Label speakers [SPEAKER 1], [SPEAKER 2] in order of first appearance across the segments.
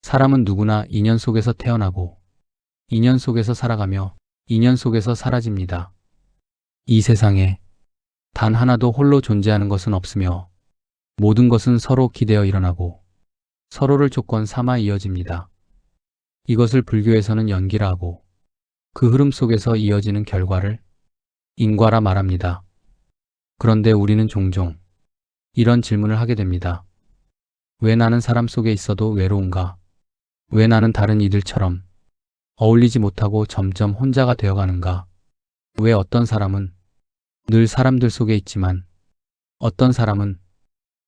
[SPEAKER 1] 사람은 누구나 인연 속에서 태어나고 인연 속에서 살아가며 인연 속에서 사라집니다. 이 세상에 단 하나도 홀로 존재하는 것은 없으며 모든 것은 서로 기대어 일어나고 서로를 조건 삼아 이어집니다. 이것을 불교에서는 연기라 하고 그 흐름 속에서 이어지는 결과를 인과라 말합니다. 그런데 우리는 종종 이런 질문을 하게 됩니다. 왜 나는 사람 속에 있어도 외로운가? 왜 나는 다른 이들처럼 어울리지 못하고 점점 혼자가 되어가는가? 왜 어떤 사람은 늘 사람들 속에 있지만 어떤 사람은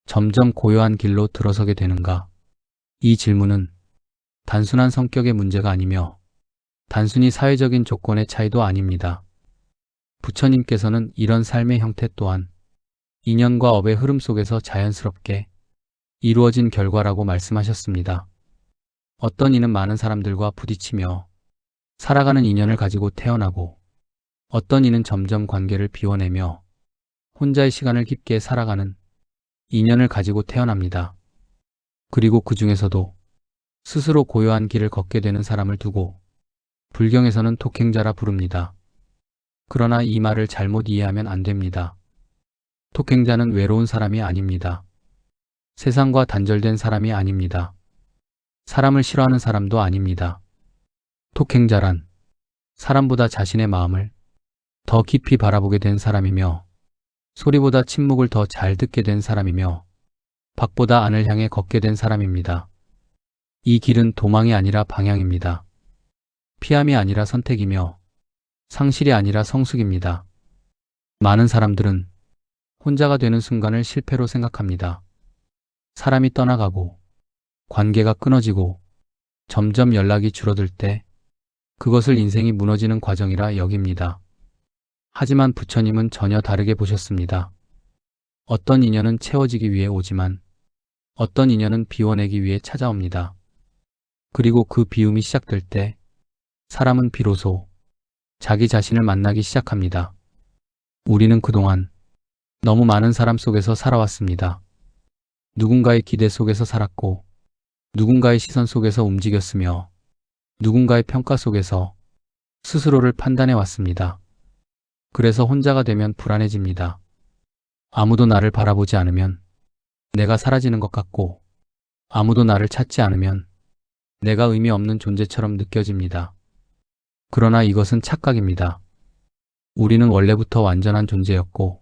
[SPEAKER 1] 점점 고요한 길로 들어서게 되는가? 이 질문은 단순한 성격의 문제가 아니며 단순히 사회적인 조건의 차이도 아닙니다. 부처님께서는 이런 삶의 형태 또한 인연과 업의 흐름 속에서 자연스럽게 이루어진 결과라고 말씀하셨습니다. 어떤 이는 많은 사람들과 부딪히며 살아가는 인연을 가지고 태어나고 어떤 이는 점점 관계를 비워내며 혼자의 시간을 깊게 살아가는 인연을 가지고 태어납니다. 그리고 그 중에서도 스스로 고요한 길을 걷게 되는 사람을 두고 불경에서는 토행자라 부릅니다. 그러나 이 말을 잘못 이해하면 안 됩니다. 토행자는 외로운 사람이 아닙니다. 세상과 단절된 사람이 아닙니다. 사람을 싫어하는 사람도 아닙니다. 토행자란 사람보다 자신의 마음을 더 깊이 바라보게 된 사람이며 소리보다 침묵을 더 잘 듣게 된 사람이며 밖보다 안을 향해 걷게 된 사람입니다. 이 길은 도망이 아니라 방향입니다. 피함이 아니라 선택이며 상실이 아니라 성숙입니다. 많은 사람들은 혼자가 되는 순간을 실패로 생각합니다. 사람이 떠나가고 관계가 끊어지고 점점 연락이 줄어들 때 그것을 인생이 무너지는 과정이라 여깁니다. 하지만 부처님은 전혀 다르게 보셨습니다. 어떤 인연은 채워지기 위해 오지만 어떤 인연은 비워내기 위해 찾아옵니다. 그리고 그 비움이 시작될 때 사람은 비로소 자기 자신을 만나기 시작합니다. 우리는 그동안 너무 많은 사람 속에서 살아왔습니다. 누군가의 기대 속에서 살았고 누군가의 시선 속에서 움직였으며 누군가의 평가 속에서 스스로를 판단해 왔습니다. 그래서 혼자가 되면 불안해집니다. 아무도 나를 바라보지 않으면 내가 사라지는 것 같고 아무도 나를 찾지 않으면 내가 의미 없는 존재처럼 느껴집니다. 그러나 이것은 착각입니다. 우리는 원래부터 완전한 존재였고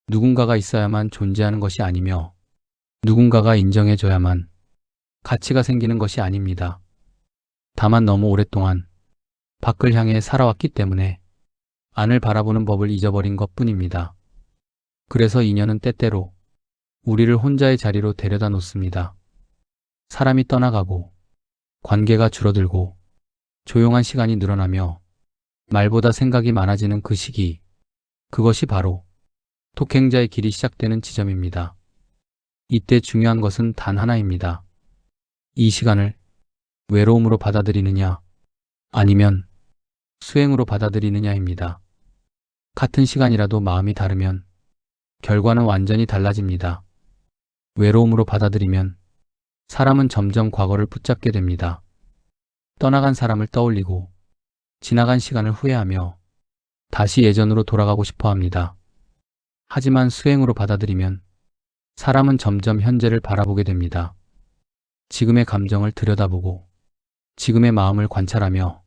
[SPEAKER 1] 누군가가 있어야만 존재하는 것이 아니며 누군가가 인정해줘야만 가치가 생기는 것이 아닙니다. 다만 너무 오랫동안 밖을 향해 살아왔기 때문에 안을 바라보는 법을 잊어버린 것뿐입니다. 그래서 인연은 때때로 우리를 혼자의 자리로 데려다 놓습니다. 사람이 떠나가고 관계가 줄어들고 조용한 시간이 늘어나며 말보다 생각이 많아지는 그 시기, 그것이 바로 토행자의 길이 시작되는 지점입니다. 이때 중요한 것은 단 하나입니다. 이 시간을 외로움으로 받아들이느냐 아니면 수행으로 받아들이느냐입니다. 같은 시간이라도 마음이 다르면 결과는 완전히 달라집니다. 외로움으로 받아들이면 사람은 점점 과거를 붙잡게 됩니다. 떠나간 사람을 떠올리고 지나간 시간을 후회하며 다시 예전으로 돌아가고 싶어 합니다. 하지만 수행으로 받아들이면 사람은 점점 현재를 바라보게 됩니다. 지금의 감정을 들여다보고 지금의 마음을 관찰하며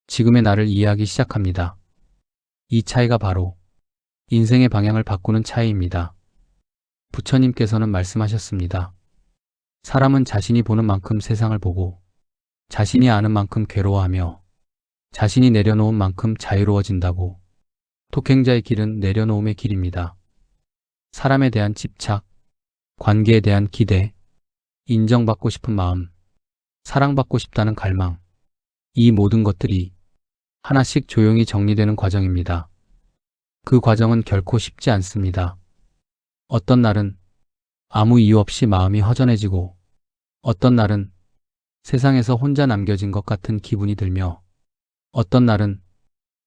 [SPEAKER 1] 지금의 나를 이해하기 시작합니다. 이 차이가 바로 인생의 방향을 바꾸는 차이입니다. 부처님께서는 말씀하셨습니다. 사람은 자신이 보는 만큼 세상을 보고 자신이 아는 만큼 괴로워하며 자신이 내려놓은 만큼 자유로워진다고. 토행자의 길은 내려놓음의 길입니다. 사람에 대한 집착, 관계에 대한 기대, 인정받고 싶은 마음, 사랑받고 싶다는 갈망, 이 모든 것들이 하나씩 조용히 정리되는 과정입니다. 그 과정은 결코 쉽지 않습니다. 어떤 날은 아무 이유 없이 마음이 허전해지고 어떤 날은 세상에서 혼자 남겨진 것 같은 기분이 들며 어떤 날은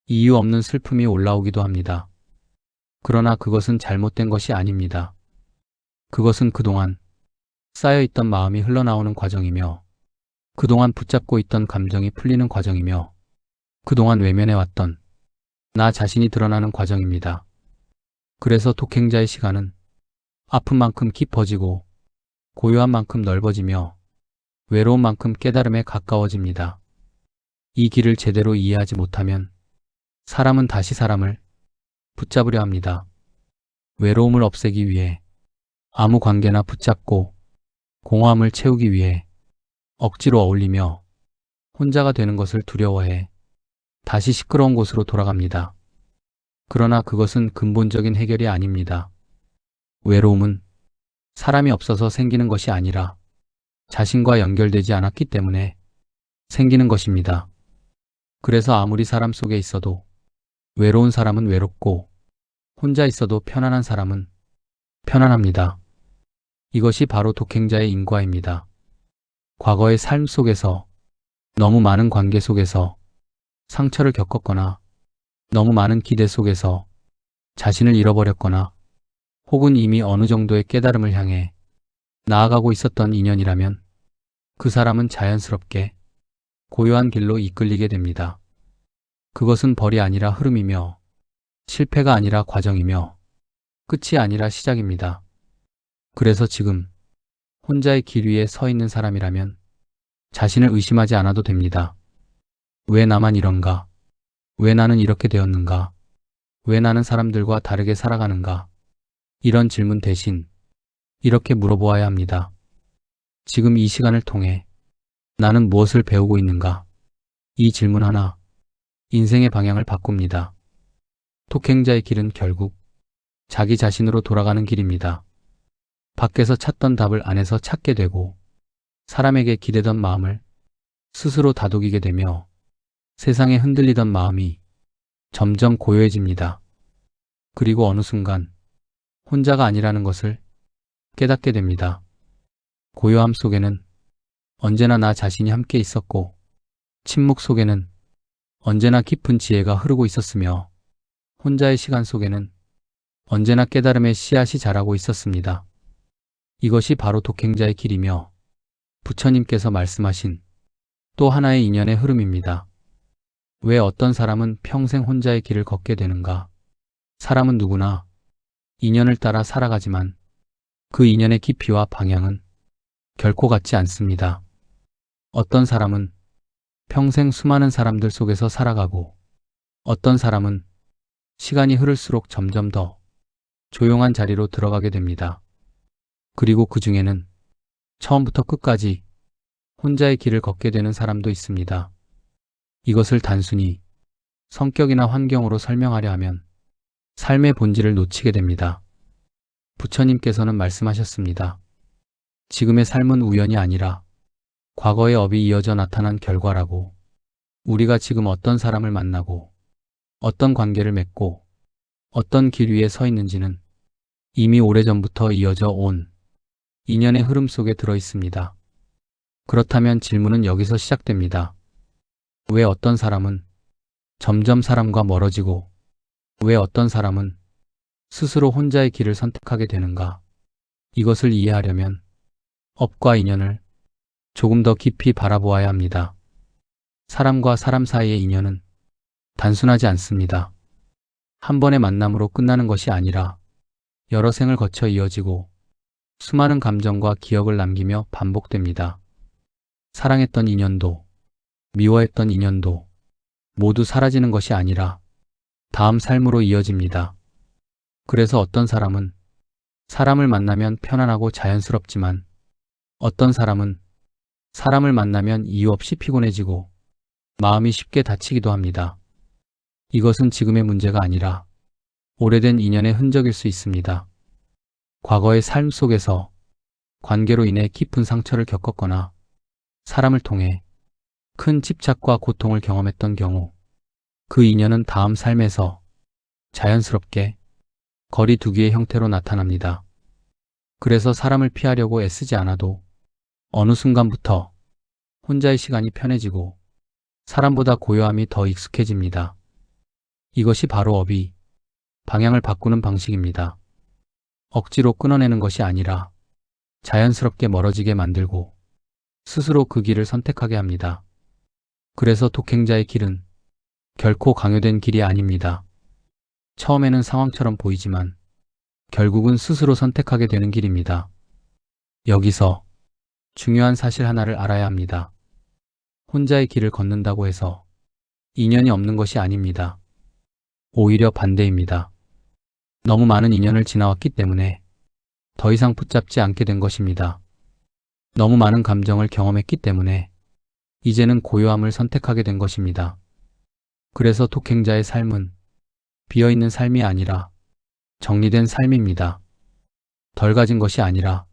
[SPEAKER 1] 이유 없는 슬픔이 올라오기도 합니다. 그러나 그것은 잘못된 것이 아닙니다. 그것은 그동안 쌓여있던 마음이 흘러나오는 과정이며 그동안 붙잡고 있던 감정이 풀리는 과정이며 그동안 외면해왔던 나 자신이 드러나는 과정입니다. 그래서 독행자의 시간은 아픈 만큼 깊어지고 고요한 만큼 넓어지며 외로운 만큼 깨달음에 가까워집니다. 이 길을 제대로 이해하지 못하면 사람은 다시 사람을 붙잡으려 합니다. 외로움을 없애기 위해 아무 관계나 붙잡고 공허함을 채우기 위해 억지로 어울리며 혼자가 되는 것을 두려워해 다시 시끄러운 곳으로 돌아갑니다. 그러나 그것은 근본적인 해결이 아닙니다. 외로움은 사람이 없어서 생기는 것이 아니라 자신과 연결되지 않았기 때문에 생기는 것입니다. 그래서 아무리 사람 속에 있어도 외로운 사람은 외롭고 혼자 있어도 편안한 사람은 편안합니다. 이것이 바로 독행자의 인과입니다. 과거의 삶 속에서 너무 많은 관계 속에서 상처를 겪었거나 너무 많은 기대 속에서 자신을 잃어버렸거나 혹은 이미 어느 정도의 깨달음을 향해 나아가고 있었던 인연이라면 그 사람은 자연스럽게 고요한 길로 이끌리게 됩니다. 그것은 벌이 아니라 흐름이며 실패가 아니라 과정이며 끝이 아니라 시작입니다. 그래서 지금 혼자의 길 위에 서 있는 사람이라면 자신을 의심하지 않아도 됩니다. 왜 나만 이런가? 왜 나는 이렇게 되었는가? 왜 나는 사람들과 다르게 살아가는가? 이런 질문 대신 이렇게 물어보아야 합니다. 지금 이 시간을 통해 나는 무엇을 배우고 있는가? 이 질문 하나, 인생의 방향을 바꿉니다. 독행자의 길은 결국 자기 자신으로 돌아가는 길입니다. 밖에서 찾던 답을 안에서 찾게 되고 사람에게 기대던 마음을 스스로 다독이게 되며 세상에 흔들리던 마음이 점점 고요해집니다. 그리고 어느 순간 혼자가 아니라는 것을 깨닫게 됩니다. 고요함 속에는 언제나 나 자신이 함께 있었고 침묵 속에는 언제나 깊은 지혜가 흐르고 있었으며 혼자의 시간 속에는 언제나 깨달음의 씨앗이 자라고 있었습니다. 이것이 바로 독행자의 길이며 부처님께서 말씀하신 또 하나의 인연의 흐름입니다. 왜 어떤 사람은 평생 혼자의 길을 걷게 되는가? 사람은 누구나 인연을 따라 살아가지만 그 인연의 깊이와 방향은 결코 같지 않습니다. 어떤 사람은 평생 수많은 사람들 속에서 살아가고 어떤 사람은 시간이 흐를수록 점점 더 조용한 자리로 들어가게 됩니다. 그리고 그 중에는 처음부터 끝까지 혼자의 길을 걷게 되는 사람도 있습니다. 이것을 단순히 성격이나 환경으로 설명하려 하면 삶의 본질을 놓치게 됩니다. 부처님께서는 말씀하셨습니다. 지금의 삶은 우연이 아니라 과거의 업이 이어져 나타난 결과라고. 우리가 지금 어떤 사람을 만나고 어떤 관계를 맺고 어떤 길 위에 서 있는지는 이미 오래전부터 이어져 온 인연의 흐름 속에 들어 있습니다. 그렇다면 질문은 여기서 시작됩니다. 왜 어떤 사람은 점점 사람과 멀어지고 왜 어떤 사람은 스스로 혼자의 길을 선택하게 되는가? 이것을 이해하려면 업과 인연을 조금 더 깊이 바라보아야 합니다. 사람과 사람 사이의 인연은 단순하지 않습니다. 한 번의 만남으로 끝나는 것이 아니라 여러 생을 거쳐 이어지고 수많은 감정과 기억을 남기며 반복됩니다. 사랑했던 인연도 미워했던 인연도 모두 사라지는 것이 아니라 다음 삶으로 이어집니다. 그래서 어떤 사람은 사람을 만나면 편안하고 자연스럽지만 어떤 사람은 사람을 만나면 이유 없이 피곤해지고 마음이 쉽게 다치기도 합니다. 이것은 지금의 문제가 아니라 오래된 인연의 흔적일 수 있습니다. 과거의 삶 속에서 관계로 인해 깊은 상처를 겪었거나 사람을 통해 큰 집착과 고통을 경험했던 경우 그 인연은 다음 삶에서 자연스럽게 거리 두기의 형태로 나타납니다. 그래서 사람을 피하려고 애쓰지 않아도 어느 순간부터 혼자의 시간이 편해지고 사람보다 고요함이 더 익숙해집니다. 이것이 바로 업이 방향을 바꾸는 방식입니다. 억지로 끊어내는 것이 아니라 자연스럽게 멀어지게 만들고 스스로 그 길을 선택하게 합니다. 그래서 독행자의 길은 결코 강요된 길이 아닙니다. 처음에는 상황처럼 보이지만 결국은 스스로 선택하게 되는 길입니다. 여기서 중요한 사실 하나를 알아야 합니다. 혼자의 길을 걷는다고 해서 인연이 없는 것이 아닙니다. 오히려 반대입니다. 너무 많은 인연을 지나왔기 때문에 더 이상 붙잡지 않게 된 것입니다. 너무 많은 감정을 경험했기 때문에 이제는 고요함을 선택하게 된 것입니다. 그래서 독행자의 삶은 비어있는 삶이 아니라 정리된 삶입니다. 덜 가진 것이 아니라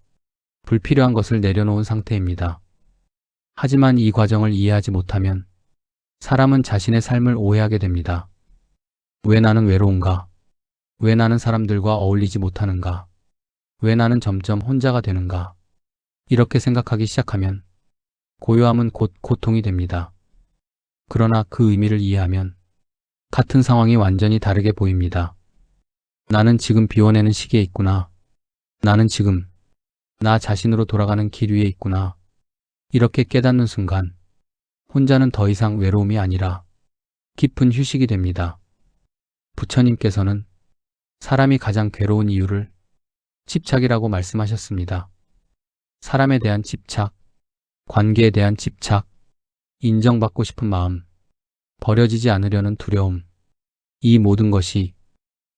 [SPEAKER 1] 불필요한 것을 내려놓은 상태입니다. 하지만 이 과정을 이해하지 못하면 사람은 자신의 삶을 오해하게 됩니다. 왜 나는 외로운가? 왜 나는 사람들과 어울리지 못하는가? 왜 나는 점점 혼자가 되는가? 이렇게 생각하기 시작하면 고요함은 곧 고통이 됩니다. 그러나 그 의미를 이해하면 같은 상황이 완전히 다르게 보입니다. 나는 지금 비워내는 시기에 있구나. 나는 지금 나 자신으로 돌아가는 길 위에 있구나. 이렇게 깨닫는 순간 혼자는 더 이상 외로움이 아니라 깊은 휴식이 됩니다. 부처님께서는 사람이 가장 괴로운 이유를 집착이라고 말씀하셨습니다. 사람에 대한 집착, 관계에 대한 집착, 인정받고 싶은 마음, 버려지지 않으려는 두려움, 이 모든 것이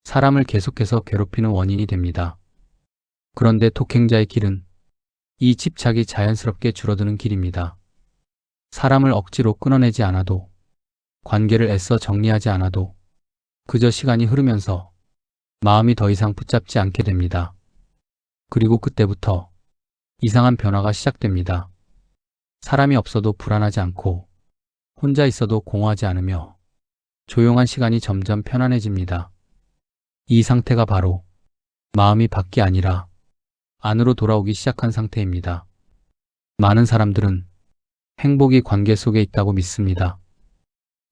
[SPEAKER 1] 사람을 계속해서 괴롭히는 원인이 됩니다. 그런데 독행자의 길은 이 집착이 자연스럽게 줄어드는 길입니다. 사람을 억지로 끊어내지 않아도, 관계를 애써 정리하지 않아도 그저 시간이 흐르면서 마음이 더 이상 붙잡지 않게 됩니다. 그리고 그때부터 이상한 변화가 시작됩니다. 사람이 없어도 불안하지 않고 혼자 있어도 공허하지 않으며 조용한 시간이 점점 편안해집니다. 이 상태가 바로 마음이 밖이 아니라 안으로 돌아오기 시작한 상태입니다. 많은 사람들은 행복이 관계 속에 있다고 믿습니다.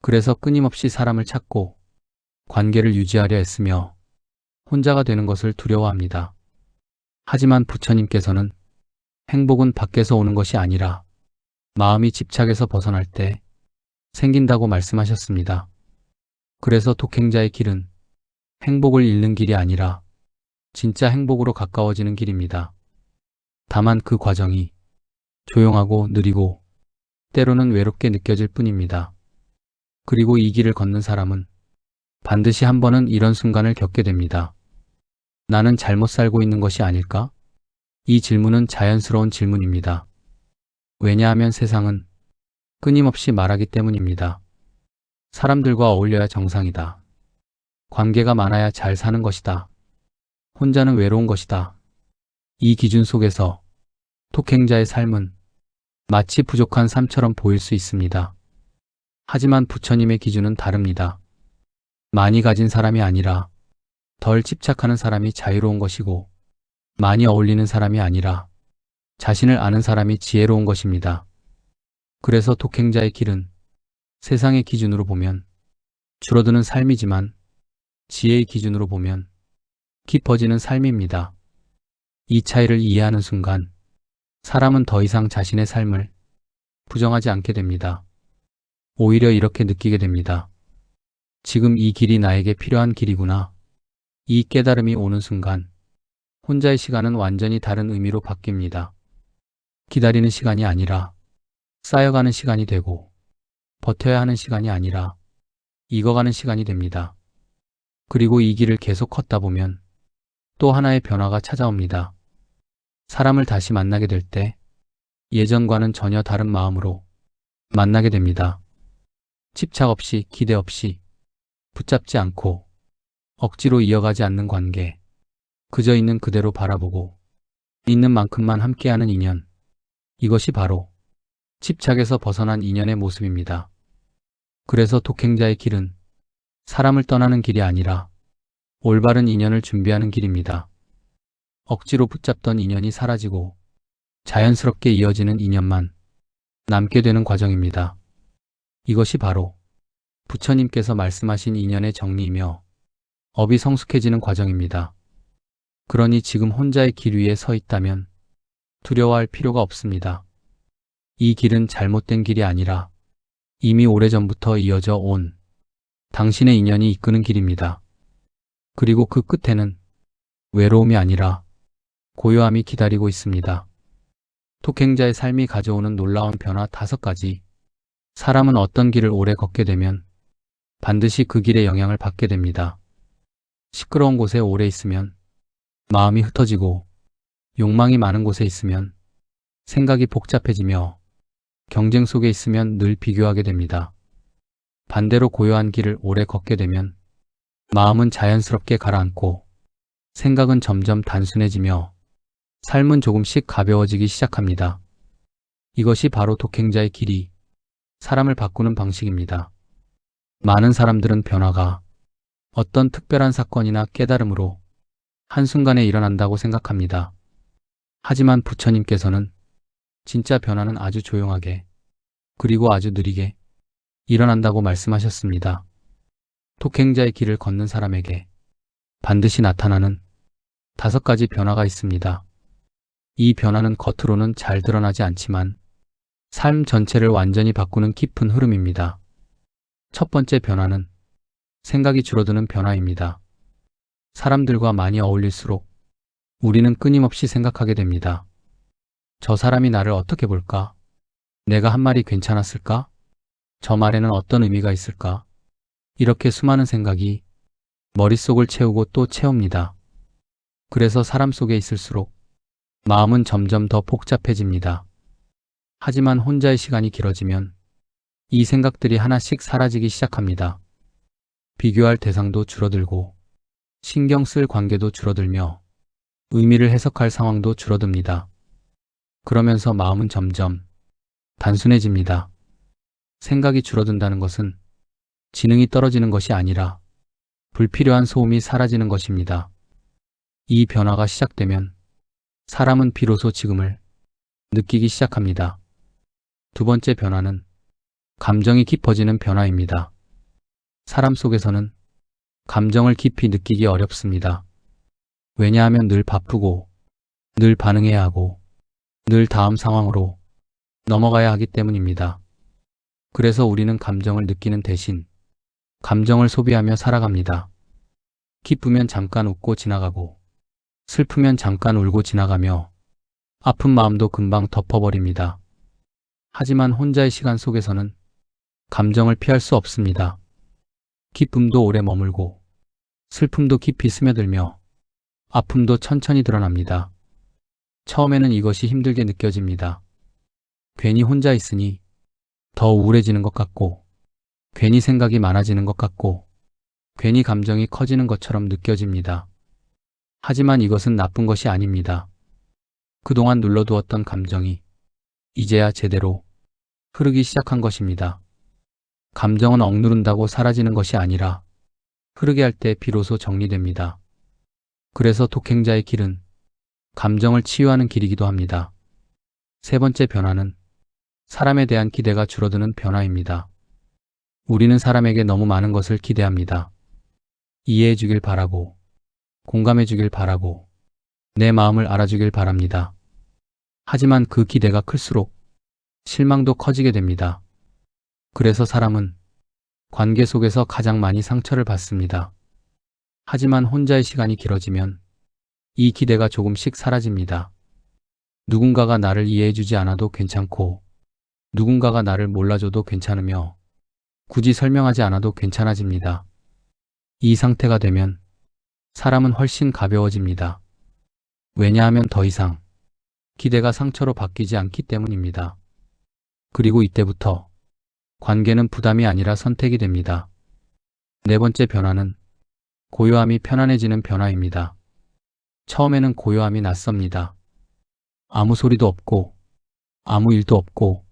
[SPEAKER 1] 그래서 끊임없이 사람을 찾고 관계를 유지하려 애쓰며 혼자가 되는 것을 두려워합니다. 하지만 부처님께서는 행복은 밖에서 오는 것이 아니라 마음이 집착에서 벗어날 때 생긴다고 말씀하셨습니다. 그래서 독행자의 길은 행복을 잃는 길이 아니라 진짜 행복으로 가까워지는 길입니다. 다만 그 과정이 조용하고 느리고 때로는 외롭게 느껴질 뿐입니다. 그리고 이 길을 걷는 사람은 반드시 한 번은 이런 순간을 겪게 됩니다. 나는 잘못 살고 있는 것이 아닐까? 이 질문은 자연스러운 질문입니다. 왜냐하면 세상은 끊임없이 말하기 때문입니다. 사람들과 어울려야 정상이다. 관계가 많아야 잘 사는 것이다. 혼자는 외로운 것이다. 이 기준 속에서 독행자의 삶은 마치 부족한 삶처럼 보일 수 있습니다. 하지만 부처님의 기준은 다릅니다. 많이 가진 사람이 아니라 덜 집착하는 사람이 자유로운 것이고, 많이 어울리는 사람이 아니라 자신을 아는 사람이 지혜로운 것입니다. 그래서 독행자의 길은 세상의 기준으로 보면 줄어드는 삶이지만 지혜의 기준으로 보면 깊어지는 삶입니다. 이 차이를 이해하는 순간 사람은 더 이상 자신의 삶을 부정하지 않게 됩니다. 오히려 이렇게 느끼게 됩니다. 지금 이 길이 나에게 필요한 길이구나. 이 깨달음이 오는 순간 혼자의 시간은 완전히 다른 의미로 바뀝니다. 기다리는 시간이 아니라 쌓여가는 시간이 되고, 버텨야 하는 시간이 아니라 익어가는 시간이 됩니다. 그리고 이 길을 계속 걷다 보면 또 하나의 변화가 찾아옵니다. 사람을 다시 만나게 될 때 예전과는 전혀 다른 마음으로 만나게 됩니다. 집착 없이, 기대 없이, 붙잡지 않고 억지로 이어가지 않는 관계, 그저 있는 그대로 바라보고 있는 만큼만 함께하는 인연, 이것이 바로 집착에서 벗어난 인연의 모습입니다. 그래서 독행자의 길은 사람을 떠나는 길이 아니라 올바른 인연을 준비하는 길입니다. 억지로 붙잡던 인연이 사라지고 자연스럽게 이어지는 인연만 남게 되는 과정입니다. 이것이 바로 부처님께서 말씀하신 인연의 정리이며 업이 성숙해지는 과정입니다. 그러니 지금 혼자의 길 위에 서 있다면 두려워할 필요가 없습니다. 이 길은 잘못된 길이 아니라 이미 오래전부터 이어져 온 당신의 인연이 이끄는 길입니다. 그리고 그 끝에는 외로움이 아니라 고요함이 기다리고 있습니다. 독행자의 삶이 가져오는 놀라운 변화 5가지. 사람은 어떤 길을 오래 걷게 되면 반드시 그 길의 영향을 받게 됩니다. 시끄러운 곳에 오래 있으면 마음이 흩어지고, 욕망이 많은 곳에 있으면 생각이 복잡해지며, 경쟁 속에 있으면 늘 비교하게 됩니다. 반대로 고요한 길을 오래 걷게 되면 마음은 자연스럽게 가라앉고, 생각은 점점 단순해지며, 삶은 조금씩 가벼워지기 시작합니다. 이것이 바로 독행자의 길이 사람을 바꾸는 방식입니다. 많은 사람들은 변화가 어떤 특별한 사건이나 깨달음으로 한순간에 일어난다고 생각합니다. 하지만 부처님께서는 진짜 변화는 아주 조용하게, 그리고 아주 느리게 일어난다고 말씀하셨습니다. 독행자의 길을 걷는 사람에게 반드시 나타나는 5가지 변화가 있습니다. 이 변화는 겉으로는 잘 드러나지 않지만 삶 전체를 완전히 바꾸는 깊은 흐름입니다. 첫 번째 변화는 생각이 줄어드는 변화입니다. 사람들과 많이 어울릴수록 우리는 끊임없이 생각하게 됩니다. 저 사람이 나를 어떻게 볼까? 내가 한 말이 괜찮았을까? 저 말에는 어떤 의미가 있을까? 이렇게 수많은 생각이 머릿속을 채우고 또 채웁니다. 그래서 사람 속에 있을수록 마음은 점점 더 복잡해집니다. 하지만 혼자의 시간이 길어지면 이 생각들이 하나씩 사라지기 시작합니다. 비교할 대상도 줄어들고, 신경 쓸 관계도 줄어들며, 의미를 해석할 상황도 줄어듭니다. 그러면서 마음은 점점 단순해집니다. 생각이 줄어든다는 것은 지능이 떨어지는 것이 아니라 불필요한 소음이 사라지는 것입니다. 이 변화가 시작되면 사람은 비로소 지금을 느끼기 시작합니다. 두 번째 변화는 감정이 깊어지는 변화입니다. 사람 속에서는 감정을 깊이 느끼기 어렵습니다. 왜냐하면 늘 바쁘고, 늘 반응해야 하고, 늘 다음 상황으로 넘어가야 하기 때문입니다. 그래서 우리는 감정을 느끼는 대신 감정을 소비하며 살아갑니다. 기쁘면 잠깐 웃고 지나가고, 슬프면 잠깐 울고 지나가며, 아픈 마음도 금방 덮어버립니다. 하지만 혼자의 시간 속에서는 감정을 피할 수 없습니다. 기쁨도 오래 머물고, 슬픔도 깊이 스며들며, 아픔도 천천히 드러납니다. 처음에는 이것이 힘들게 느껴집니다. 괜히 혼자 있으니 더 우울해지는 것 같고, 괜히 생각이 많아지는 것 같고, 괜히 감정이 커지는 것처럼 느껴집니다. 하지만 이것은 나쁜 것이 아닙니다. 그동안 눌러두었던 감정이 이제야 제대로 흐르기 시작한 것입니다. 감정은 억누른다고 사라지는 것이 아니라 흐르게 할 때 비로소 정리됩니다. 그래서 독행자의 길은 감정을 치유하는 길이기도 합니다. 세 번째 변화는 사람에 대한 기대가 줄어드는 변화입니다. 우리는 사람에게 너무 많은 것을 기대합니다. 이해해 주길 바라고, 공감해 주길 바라고, 내 마음을 알아주길 바랍니다. 하지만 그 기대가 클수록 실망도 커지게 됩니다. 그래서 사람은 관계 속에서 가장 많이 상처를 받습니다. 하지만 혼자의 시간이 길어지면 이 기대가 조금씩 사라집니다. 누군가가 나를 이해해 주지 않아도 괜찮고, 누군가가 나를 몰라줘도 괜찮으며, 굳이 설명하지 않아도 괜찮아집니다. 이 상태가 되면 사람은 훨씬 가벼워집니다. 왜냐하면 더 이상 기대가 상처로 바뀌지 않기 때문입니다. 그리고 이때부터 관계는 부담이 아니라 선택이 됩니다. 네 번째 변화는 고요함이 편안해지는 변화입니다. 처음에는 고요함이 낯섭니다. 아무 소리도 없고, 아무 일도 없고,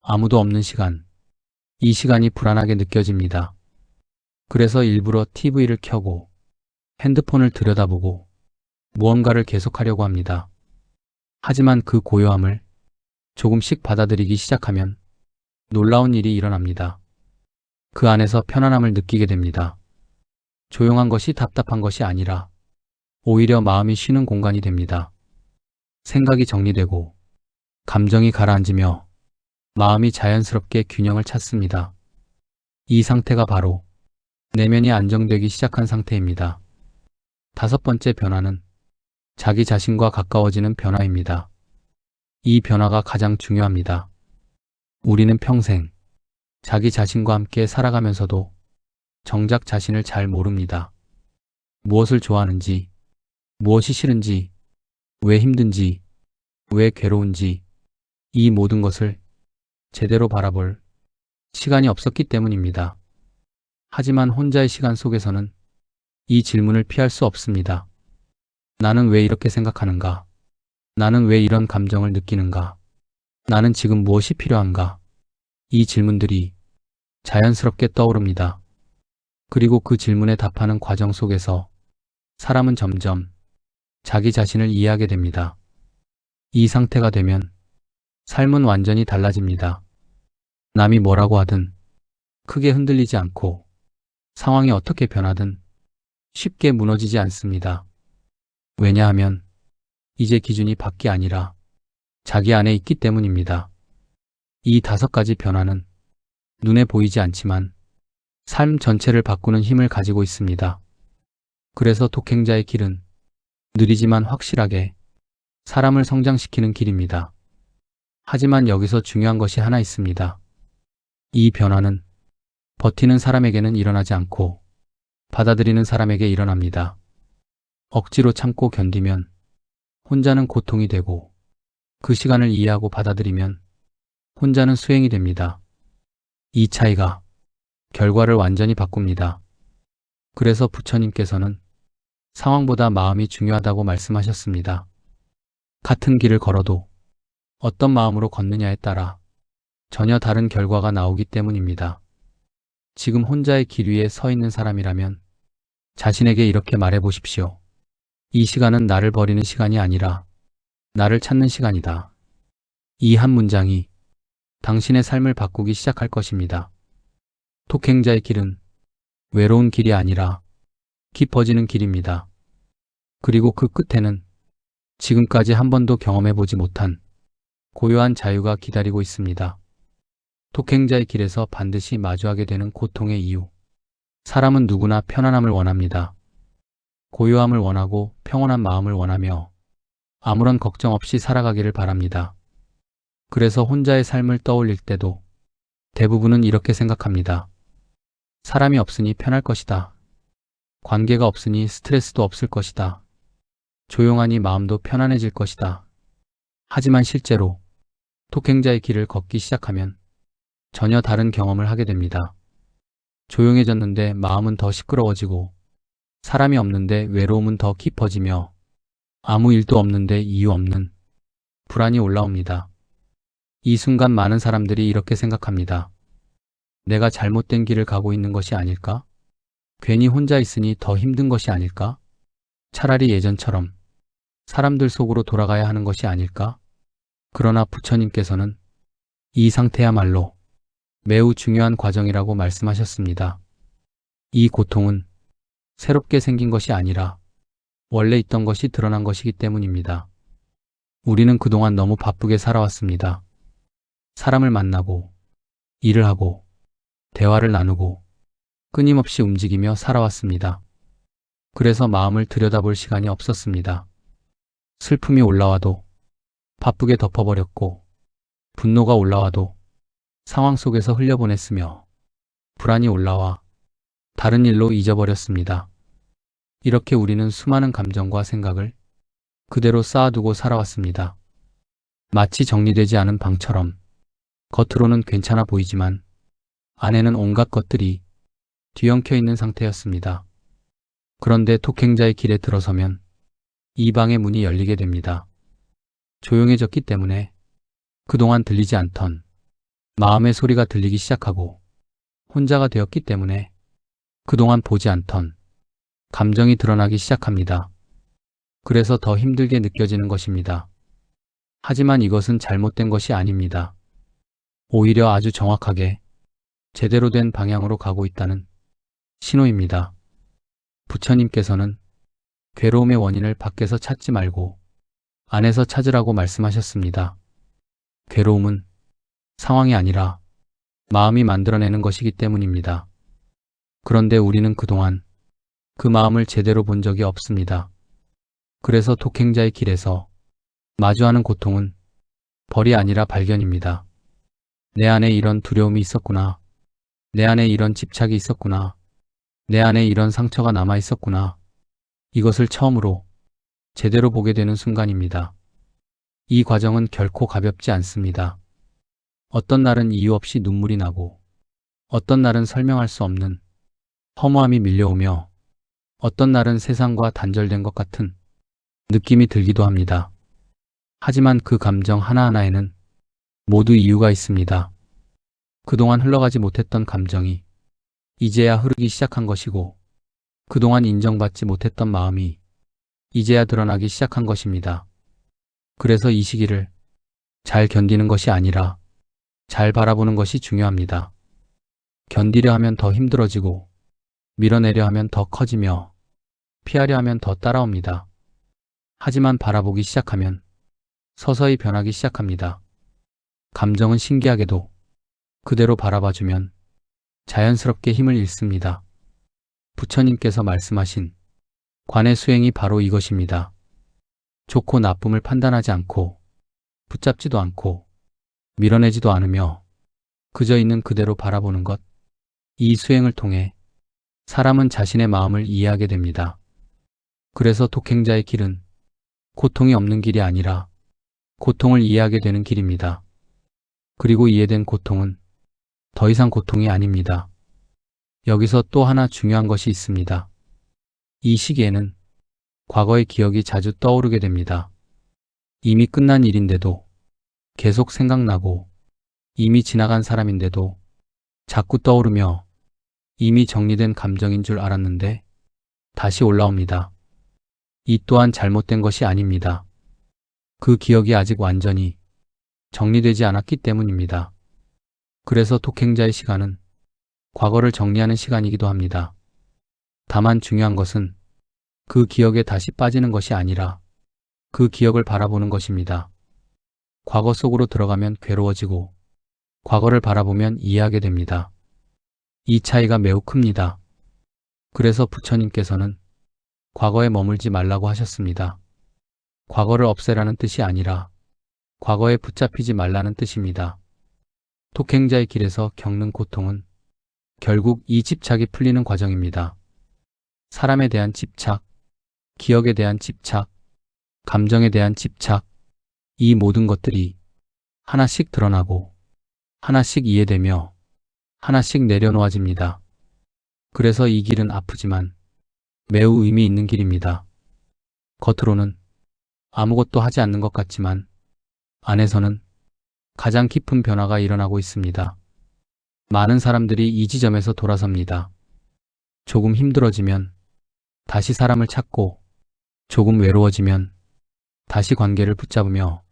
[SPEAKER 1] 아무도 없는 시간. 이 시간이 불안하게 느껴집니다. 그래서 일부러 TV를 켜고 핸드폰을 들여다보고 무언가를 계속하려고 합니다. 하지만 그 고요함을 조금씩 받아들이기 시작하면 놀라운 일이 일어납니다. 그 안에서 편안함을 느끼게 됩니다. 조용한 것이 답답한 것이 아니라 오히려 마음이 쉬는 공간이 됩니다. 생각이 정리되고, 감정이 가라앉으며, 마음이 자연스럽게 균형을 찾습니다. 이 상태가 바로 내면이 안정되기 시작한 상태입니다. 다섯 번째 변화는 자기 자신과 가까워지는 변화입니다. 이 변화가 가장 중요합니다. 우리는 평생 자기 자신과 함께 살아가면서도 정작 자신을 잘 모릅니다. 무엇을 좋아하는지, 무엇이 싫은지, 왜 힘든지, 왜 괴로운지, 이 모든 것을 제대로 바라볼 시간이 없었기 때문입니다. 하지만 혼자의 시간 속에서는 이 질문을 피할 수 없습니다. 나는 왜 이렇게 생각하는가? 나는 왜 이런 감정을 느끼는가? 나는 지금 무엇이 필요한가? 이 질문들이 자연스럽게 떠오릅니다. 그리고 그 질문에 답하는 과정 속에서 사람은 점점 자기 자신을 이해하게 됩니다. 이 상태가 되면 삶은 완전히 달라집니다. 남이 뭐라고 하든 크게 흔들리지 않고 상황이 어떻게 변하든 쉽게 무너지지 않습니다. 왜냐하면 이제 기준이 밖이 아니라 자기 안에 있기 때문입니다. 이 다섯 가지 변화는 눈에 보이지 않지만 삶 전체를 바꾸는 힘을 가지고 있습니다. 그래서 독행자의 길은 느리지만 확실하게 사람을 성장시키는 길입니다. 하지만 여기서 중요한 것이 하나 있습니다. 이 변화는 버티는 사람에게는 일어나지 않고 받아들이는 사람에게 일어납니다. 억지로 참고 견디면 혼자는 고통이 되고 그 시간을 이해하고 받아들이면 혼자는 수행이 됩니다. 이 차이가 결과를 완전히 바꿉니다. 그래서 부처님께서는 상황보다 마음이 중요하다고 말씀하셨습니다. 같은 길을 걸어도 어떤 마음으로 걷느냐에 따라 전혀 다른 결과가 나오기 때문입니다. 지금 혼자의 길 위에 서 있는 사람이라면 자신에게 이렇게 말해 보십시오. 이 시간은 나를 버리는 시간이 아니라 나를 찾는 시간이다. 이 한 문장이 당신의 삶을 바꾸기 시작할 것입니다. 독행자의 길은 외로운 길이 아니라 깊어지는 길입니다. 그리고 그 끝에는 지금까지 한 번도 경험해보지 못한 고요한 자유가 기다리고 있습니다. 독행자의 길에서 반드시 마주하게 되는 고통의 이유. 사람은 누구나 편안함을 원합니다. 고요함을 원하고 평온한 마음을 원하며 아무런 걱정 없이 살아가기를 바랍니다. 그래서 혼자의 삶을 떠올릴 때도 대부분은 이렇게 생각합니다. 사람이 없으니 편할 것이다. 관계가 없으니 스트레스도 없을 것이다. 조용하니 마음도 편안해질 것이다. 하지만 실제로 독행자의 길을 걷기 시작하면 전혀 다른 경험을 하게 됩니다. 조용해졌는데 마음은 더 시끄러워지고 사람이 없는데 외로움은 더 깊어지며 아무 일도 없는데 이유 없는 불안이 올라옵니다. 이 순간 많은 사람들이 이렇게 생각합니다. 내가 잘못된 길을 가고 있는 것이 아닐까? 괜히 혼자 있으니 더 힘든 것이 아닐까? 차라리 예전처럼 사람들 속으로 돌아가야 하는 것이 아닐까? 그러나 부처님께서는 이 상태야말로 매우 중요한 과정이라고 말씀하셨습니다. 이 고통은 새롭게 생긴 것이 아니라 원래 있던 것이 드러난 것이기 때문입니다. 우리는 그동안 너무 바쁘게 살아왔습니다. 사람을 만나고, 일을 하고, 대화를 나누고, 끊임없이 움직이며 살아왔습니다. 그래서 마음을 들여다볼 시간이 없었습니다. 슬픔이 올라와도 바쁘게 덮어버렸고, 분노가 올라와도 상황 속에서 흘려보냈으며, 불안이 올라와 다른 일로 잊어버렸습니다. 이렇게 우리는 수많은 감정과 생각을 그대로 쌓아두고 살아왔습니다. 마치 정리되지 않은 방처럼 겉으로는 괜찮아 보이지만 안에는 온갖 것들이 뒤엉켜 있는 상태였습니다. 그런데 독행자의 길에 들어서면 이 방의 문이 열리게 됩니다. 조용해졌기 때문에 그동안 들리지 않던 마음의 소리가 들리기 시작하고 혼자가 되었기 때문에 그동안 보지 않던 감정이 드러나기 시작합니다. 그래서 더 힘들게 느껴지는 것입니다. 하지만 이것은 잘못된 것이 아닙니다. 오히려 아주 정확하게 제대로 된 방향으로 가고 있다는 신호입니다. 부처님께서는 괴로움의 원인을 밖에서 찾지 말고 안에서 찾으라고 말씀하셨습니다. 괴로움은 상황이 아니라 마음이 만들어내는 것이기 때문입니다. 그런데 우리는 그동안 그 마음을 제대로 본 적이 없습니다. 그래서 독행자의 길에서 마주하는 고통은 벌이 아니라 발견입니다. 내 안에 이런 두려움이 있었구나. 내 안에 이런 집착이 있었구나. 내 안에 이런 상처가 남아 있었구나. 이것을 처음으로 제대로 보게 되는 순간입니다. 이 과정은 결코 가볍지 않습니다. 어떤 날은 이유 없이 눈물이 나고, 어떤 날은 설명할 수 없는 허무함이 밀려오며, 어떤 날은 세상과 단절된 것 같은 느낌이 들기도 합니다. 하지만 그 감정 하나하나에는 모두 이유가 있습니다. 그동안 흘러가지 못했던 감정이 이제야 흐르기 시작한 것이고, 그동안 인정받지 못했던 마음이 이제야 드러나기 시작한 것입니다. 그래서 이 시기를 잘 견디는 것이 아니라 잘 바라보는 것이 중요합니다. 견디려 하면 더 힘들어지고, 밀어내려 하면 더 커지며, 피하려 하면 더 따라옵니다. 하지만 바라보기 시작하면 서서히 변하기 시작합니다. 감정은 신기하게도 그대로 바라봐주면 자연스럽게 힘을 잃습니다. 부처님께서 말씀하신 관의 수행이 바로 이것입니다. 좋고 나쁨을 판단하지 않고, 붙잡지도 않고, 밀어내지도 않으며 그저 있는 그대로 바라보는 것. 이 수행을 통해 사람은 자신의 마음을 이해하게 됩니다. 그래서 독행자의 길은 고통이 없는 길이 아니라 고통을 이해하게 되는 길입니다. 그리고 이해된 고통은 더 이상 고통이 아닙니다. 여기서 또 하나 중요한 것이 있습니다. 이 시기에는 과거의 기억이 자주 떠오르게 됩니다. 이미 끝난 일인데도 계속 생각나고, 이미 지나간 사람인데도 자꾸 떠오르며, 이미 정리된 감정인 줄 알았는데 다시 올라옵니다. 이 또한 잘못된 것이 아닙니다. 그 기억이 아직 완전히 정리되지 않았기 때문입니다. 그래서 독행자의 시간은 과거를 정리하는 시간이기도 합니다. 다만 중요한 것은 그 기억에 다시 빠지는 것이 아니라 그 기억을 바라보는 것입니다. 과거 속으로 들어가면 괴로워지고, 과거를 바라보면 이해하게 됩니다. 이 차이가 매우 큽니다. 그래서 부처님께서는 과거에 머물지 말라고 하셨습니다. 과거를 없애라는 뜻이 아니라 과거에 붙잡히지 말라는 뜻입니다. 독행자의 길에서 겪는 고통은 결국 이 집착이 풀리는 과정입니다. 사람에 대한 집착, 기억에 대한 집착, 감정에 대한 집착, 이 모든 것들이 하나씩 드러나고, 하나씩 이해되며, 하나씩 내려놓아집니다. 그래서 이 길은 아프지만 매우 의미 있는 길입니다. 겉으로는 아무것도 하지 않는 것 같지만 안에서는 가장 깊은 변화가 일어나고 있습니다. 많은 사람들이 이 지점에서 돌아섭니다. 조금 힘들어지면 다시 사람을 찾고, 조금 외로워지면 다시 관계를 붙잡으며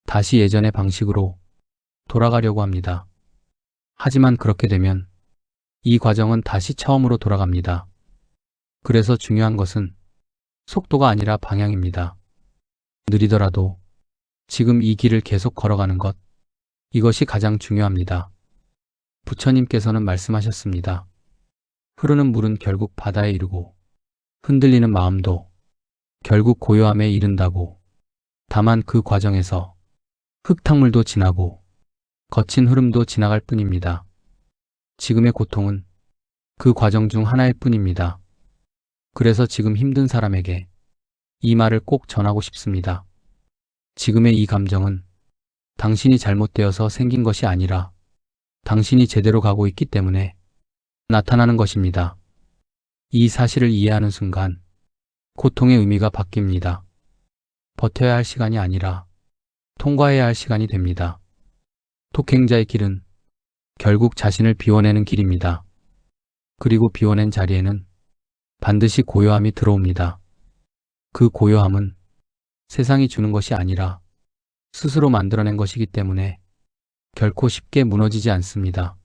[SPEAKER 1] 다시 예전의 방식으로 돌아가려고 합니다. 하지만 그렇게 되면 이 과정은 다시 처음으로 돌아갑니다. 그래서 중요한 것은 속도가 아니라 방향입니다. 느리더라도 지금 이 길을 계속 걸어가는 것, 이것이 가장 중요합니다. 부처님께서는 말씀하셨습니다. 흐르는 물은 결국 바다에 이르고, 흔들리는 마음도 결국 고요함에 이른다고. 다만 그 과정에서 흙탕물도 지나고 거친 흐름도 지나갈 뿐입니다. 지금의 고통은 그 과정 중 하나일 뿐입니다. 그래서 지금 힘든 사람에게 이 말을 꼭 전하고 싶습니다. 지금의 이 감정은 당신이 잘못되어서 생긴 것이 아니라 당신이 제대로 가고 있기 때문에 나타나는 것입니다. 이 사실을 이해하는 순간 고통의 의미가 바뀝니다. 버텨야 할 시간이 아니라 통과해야 할 시간이 됩니다. 독행자의 길은 결국 자신을 비워내는 길입니다. 그리고 비워낸 자리에는 반드시 고요함이 들어옵니다. 그 고요함은 세상이 주는 것이 아니라 스스로 만들어낸 것이기 때문에 결코 쉽게 무너지지 않습니다.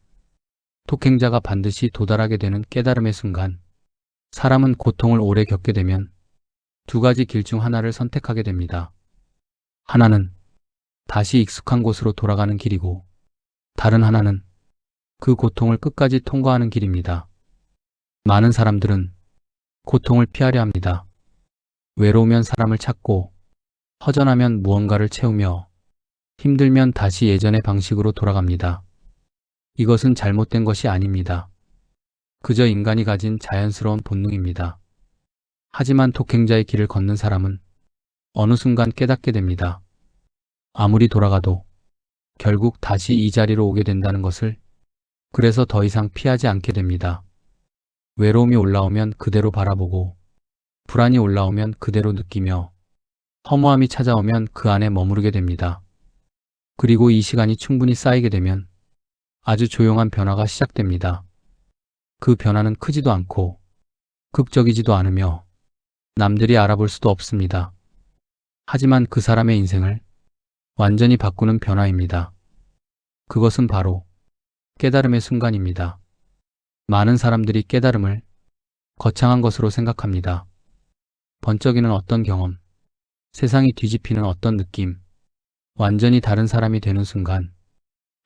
[SPEAKER 1] 독행자가 반드시 도달하게 되는 깨달음의 순간, 사람은 고통을 오래 겪게 되면 두 가지 길 중 하나를 선택하게 됩니다. 하나는 다시 익숙한 곳으로 돌아가는 길이고, 다른 하나는 그 고통을 끝까지 통과하는 길입니다. 많은 사람들은 고통을 피하려 합니다. 외로우면 사람을 찾고, 허전하면 무언가를 채우며, 힘들면 다시 예전의 방식으로 돌아갑니다. 이것은 잘못된 것이 아닙니다. 그저 인간이 가진 자연스러운 본능입니다. 하지만 독행자의 길을 걷는 사람은 어느 순간 깨닫게 됩니다. 아무리 돌아가도 결국 다시 이 자리로 오게 된다는 것을, 그래서 더 이상 피하지 않게 됩니다. 외로움이 올라오면 그대로 바라보고, 불안이 올라오면 그대로 느끼며, 허무함이 찾아오면 그 안에 머무르게 됩니다. 그리고 이 시간이 충분히 쌓이게 되면 아주 조용한 변화가 시작됩니다. 그 변화는 크지도 않고 극적이지도 않으며 남들이 알아볼 수도 없습니다. 하지만 그 사람의 인생을 완전히 바꾸는 변화입니다. 그것은 바로 깨달음의 순간입니다. 많은 사람들이 깨달음을 거창한 것으로 생각합니다. 번쩍이는 어떤 경험, 세상이 뒤집히는 어떤 느낌, 완전히 다른 사람이 되는 순간.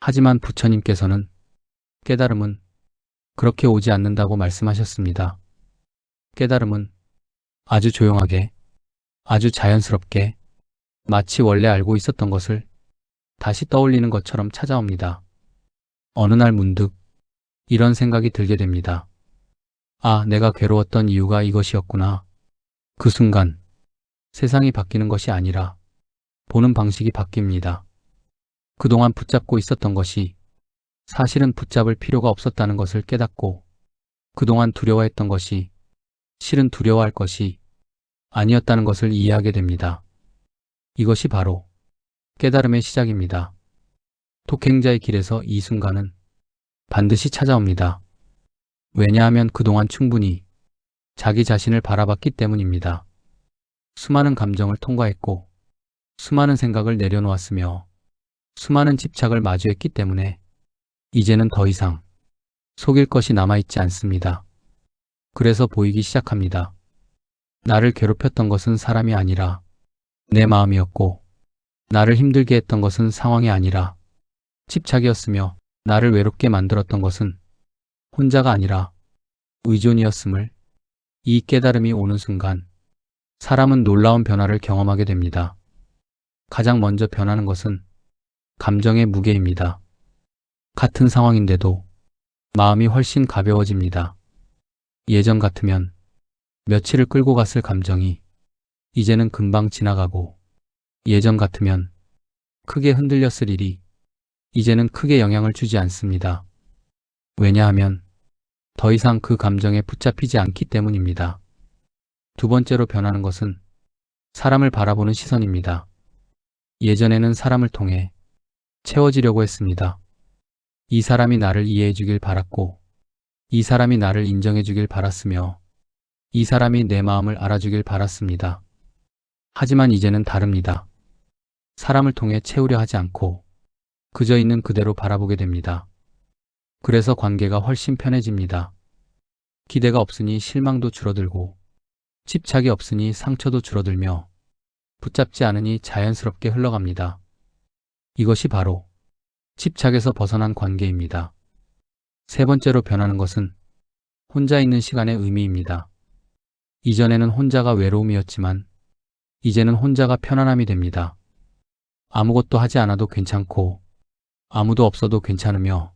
[SPEAKER 1] 하지만 부처님께서는 깨달음은 그렇게 오지 않는다고 말씀하셨습니다. 깨달음은 아주 조용하게, 아주 자연스럽게, 마치 원래 알고 있었던 것을 다시 떠올리는 것처럼 찾아옵니다. 어느 날 문득 이런 생각이 들게 됩니다. 아, 내가 괴로웠던 이유가 이것이었구나. 그 순간 세상이 바뀌는 것이 아니라 보는 방식이 바뀝니다. 그동안 붙잡고 있었던 것이 사실은 붙잡을 필요가 없었다는 것을 깨닫고, 그동안 두려워했던 것이 실은 두려워할 것이 아니었다는 것을 이해하게 됩니다. 이것이 바로 깨달음의 시작입니다. 독행자의 길에서 이 순간은 반드시 찾아옵니다. 왜냐하면 그동안 충분히 자기 자신을 바라봤기 때문입니다. 수많은 감정을 통과했고, 수많은 생각을 내려놓았으며, 수많은 집착을 마주했기 때문에 이제는 더 이상 속일 것이 남아있지 않습니다. 그래서 보이기 시작합니다. 나를 괴롭혔던 것은 사람이 아니라 내 마음이었고, 나를 힘들게 했던 것은 상황이 아니라 집착이었으며, 나를 외롭게 만들었던 것은 혼자가 아니라 의존이었음을, 이 깨달음이 오는 순간 사람은 놀라운 변화를 경험하게 됩니다. 가장 먼저 변하는 것은 감정의 무게입니다. 같은 상황인데도 마음이 훨씬 가벼워집니다. 예전 같으면 며칠을 끌고 갔을 감정이 이제는 금방 지나가고, 예전 같으면 크게 흔들렸을 일이 이제는 크게 영향을 주지 않습니다. 왜냐하면 더 이상 그 감정에 붙잡히지 않기 때문입니다. 두 번째로 변하는 것은 사람을 바라보는 시선입니다. 예전에는 사람을 통해 채워지려고 했습니다. 이 사람이 나를 이해해 주길 바랐고, 이 사람이 나를 인정해 주길 바랐으며, 이 사람이 내 마음을 알아주길 바랐습니다. 하지만 이제는 다릅니다. 사람을 통해 채우려 하지 않고 그저 있는 그대로 바라보게 됩니다. 그래서 관계가 훨씬 편해집니다. 기대가 없으니 실망도 줄어들고, 집착이 없으니 상처도 줄어들며, 붙잡지 않으니 자연스럽게 흘러갑니다. 이것이 바로 집착에서 벗어난 관계입니다. 세 번째로 변하는 것은 혼자 있는 시간의 의미입니다. 이전에는 혼자가 외로움이었지만 이제는 혼자가 편안함이 됩니다. 아무것도 하지 않아도 괜찮고 아무도 없어도 괜찮으며,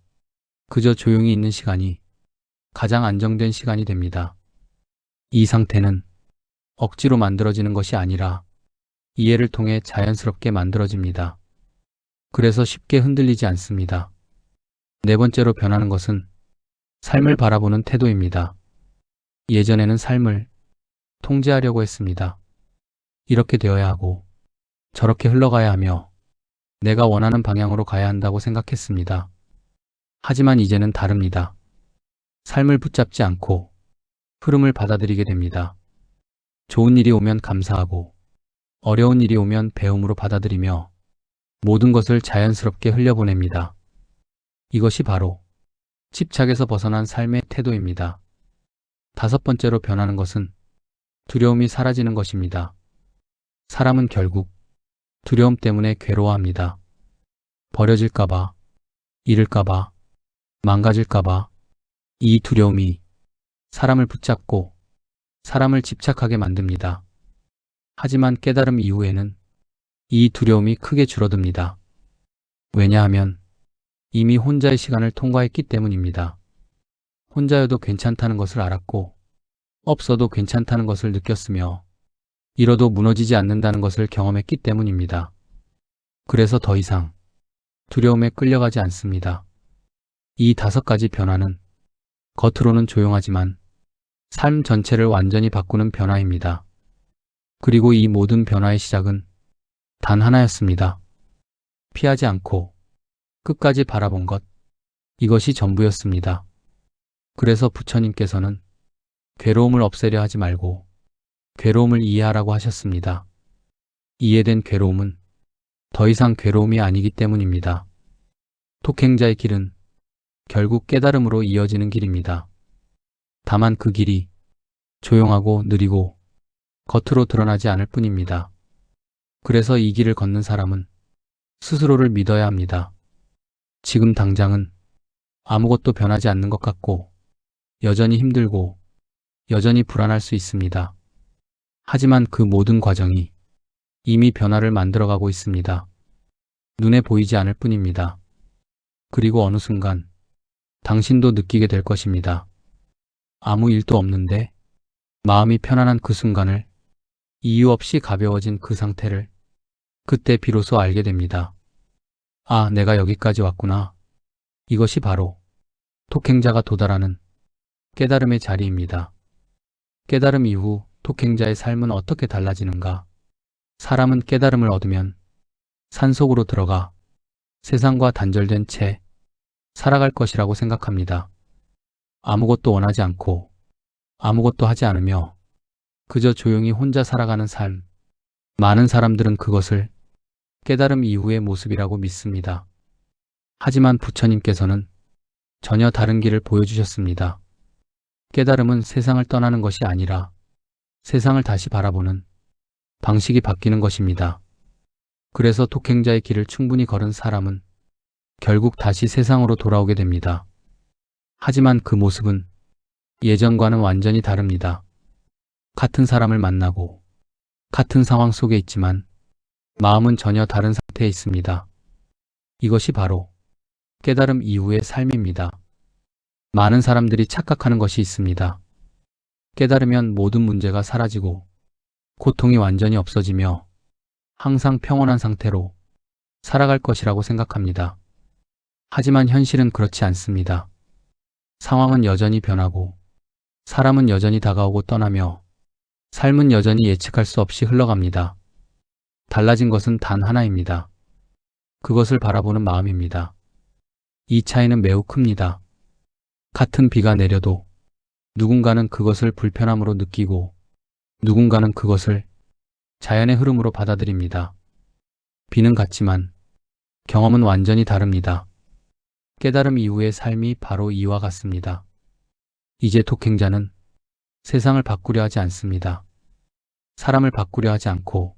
[SPEAKER 1] 그저 조용히 있는 시간이 가장 안정된 시간이 됩니다. 이 상태는 억지로 만들어지는 것이 아니라 이해를 통해 자연스럽게 만들어집니다. 그래서 쉽게 흔들리지 않습니다. 네 번째로 변하는 것은 삶을 바라보는 태도입니다. 예전에는 삶을 통제하려고 했습니다. 이렇게 되어야 하고 저렇게 흘러가야 하며 내가 원하는 방향으로 가야 한다고 생각했습니다. 하지만 이제는 다릅니다. 삶을 붙잡지 않고 흐름을 받아들이게 됩니다. 좋은 일이 오면 감사하고, 어려운 일이 오면 배움으로 받아들이며 모든 것을 자연스럽게 흘려보냅니다. 이것이 바로 집착에서 벗어난 삶의 태도입니다. 다섯 번째로 변하는 것은 두려움이 사라지는 것입니다. 사람은 결국 두려움 때문에 괴로워합니다. 버려질까봐, 잃을까봐, 망가질까봐 이 두려움이 사람을 붙잡고 사람을 집착하게 만듭니다. 하지만 깨달음 이후에는 이 두려움이 크게 줄어듭니다. 왜냐하면 이미 혼자의 시간을 통과했기 때문입니다. 혼자여도 괜찮다는 것을 알았고, 없어도 괜찮다는 것을 느꼈으며, 잃어도 무너지지 않는다는 것을 경험했기 때문입니다. 그래서 더 이상 두려움에 끌려가지 않습니다. 이 5가지 변화는 겉으로는 조용하지만 삶 전체를 완전히 바꾸는 변화입니다. 그리고 이 모든 변화의 시작은 단 하나였습니다. 피하지 않고 끝까지 바라본 것, 이것이 전부였습니다. 그래서 부처님께서는 괴로움을 없애려 하지 말고 괴로움을 이해하라고 하셨습니다. 이해된 괴로움은 더 이상 괴로움이 아니기 때문입니다. 독행자의 길은 결국 깨달음으로 이어지는 길입니다. 다만 그 길이 조용하고 느리고 겉으로 드러나지 않을 뿐입니다. 그래서 이 길을 걷는 사람은 스스로를 믿어야 합니다. 지금 당장은 아무것도 변하지 않는 것 같고 여전히 힘들고 여전히 불안할 수 있습니다. 하지만 그 모든 과정이 이미 변화를 만들어가고 있습니다. 눈에 보이지 않을 뿐입니다. 그리고 어느 순간 당신도 느끼게 될 것입니다. 아무 일도 없는데 마음이 편안한 그 순간을, 이유 없이 가벼워진 그 상태를 그때 비로소 알게 됩니다. 아, 내가 여기까지 왔구나. 이것이 바로 독행자가 도달하는 깨달음의 자리입니다. 깨달음 이후 독행자의 삶은 어떻게 달라지는가? 사람은 깨달음을 얻으면 산속으로 들어가 세상과 단절된 채 살아갈 것이라고 생각합니다. 아무것도 원하지 않고 아무것도 하지 않으며 그저 조용히 혼자 살아가는 삶. 많은 사람들은 그것을 깨달음 이후의 모습이라고 믿습니다. 하지만 부처님께서는 전혀 다른 길을 보여주셨습니다. 깨달음은 세상을 떠나는 것이 아니라 세상을 다시 바라보는 방식이 바뀌는 것입니다. 그래서 독행자의 길을 충분히 걸은 사람은 결국 다시 세상으로 돌아오게 됩니다. 하지만 그 모습은 예전과는 완전히 다릅니다. 같은 사람을 만나고 같은 상황 속에 있지만 마음은 전혀 다른 상태에 있습니다. 이것이 바로 깨달음 이후의 삶입니다. 많은 사람들이 착각하는 것이 있습니다. 깨달으면 모든 문제가 사라지고 고통이 완전히 없어지며 항상 평온한 상태로 살아갈 것이라고 생각합니다. 하지만 현실은 그렇지 않습니다. 상황은 여전히 변하고 사람은 여전히 다가오고 떠나며 삶은 여전히 예측할 수 없이 흘러갑니다. 달라진 것은 단 하나입니다. 그것을 바라보는 마음입니다. 이 차이는 매우 큽니다. 같은 비가 내려도 누군가는 그것을 불편함으로 느끼고 누군가는 그것을 자연의 흐름으로 받아들입니다. 비는 같지만 경험은 완전히 다릅니다. 깨달음 이후의 삶이 바로 이와 같습니다. 이제 독행자는 세상을 바꾸려 하지 않습니다. 사람을 바꾸려 하지 않고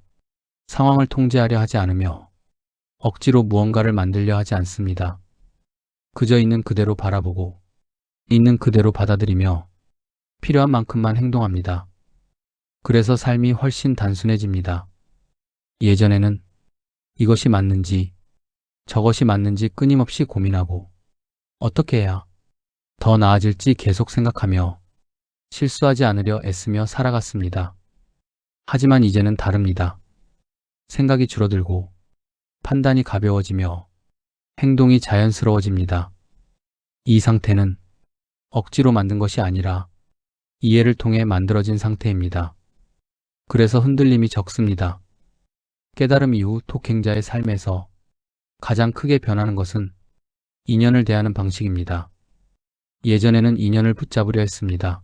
[SPEAKER 1] 상황을 통제하려 하지 않으며 억지로 무언가를 만들려 하지 않습니다. 그저 있는 그대로 바라보고 있는 그대로 받아들이며 필요한 만큼만 행동합니다. 그래서 삶이 훨씬 단순해집니다. 예전에는 이것이 맞는지 저것이 맞는지 끊임없이 고민하고 어떻게 해야 더 나아질지 계속 생각하며 실수하지 않으려 애쓰며 살아갔습니다. 하지만 이제는 다릅니다. 생각이 줄어들고 판단이 가벼워지며 행동이 자연스러워집니다. 이 상태는 억지로 만든 것이 아니라 이해를 통해 만들어진 상태입니다. 그래서 흔들림이 적습니다. 깨달음 이후 독행자의 삶에서 가장 크게 변하는 것은 인연을 대하는 방식입니다. 예전에는 인연을 붙잡으려 했습니다.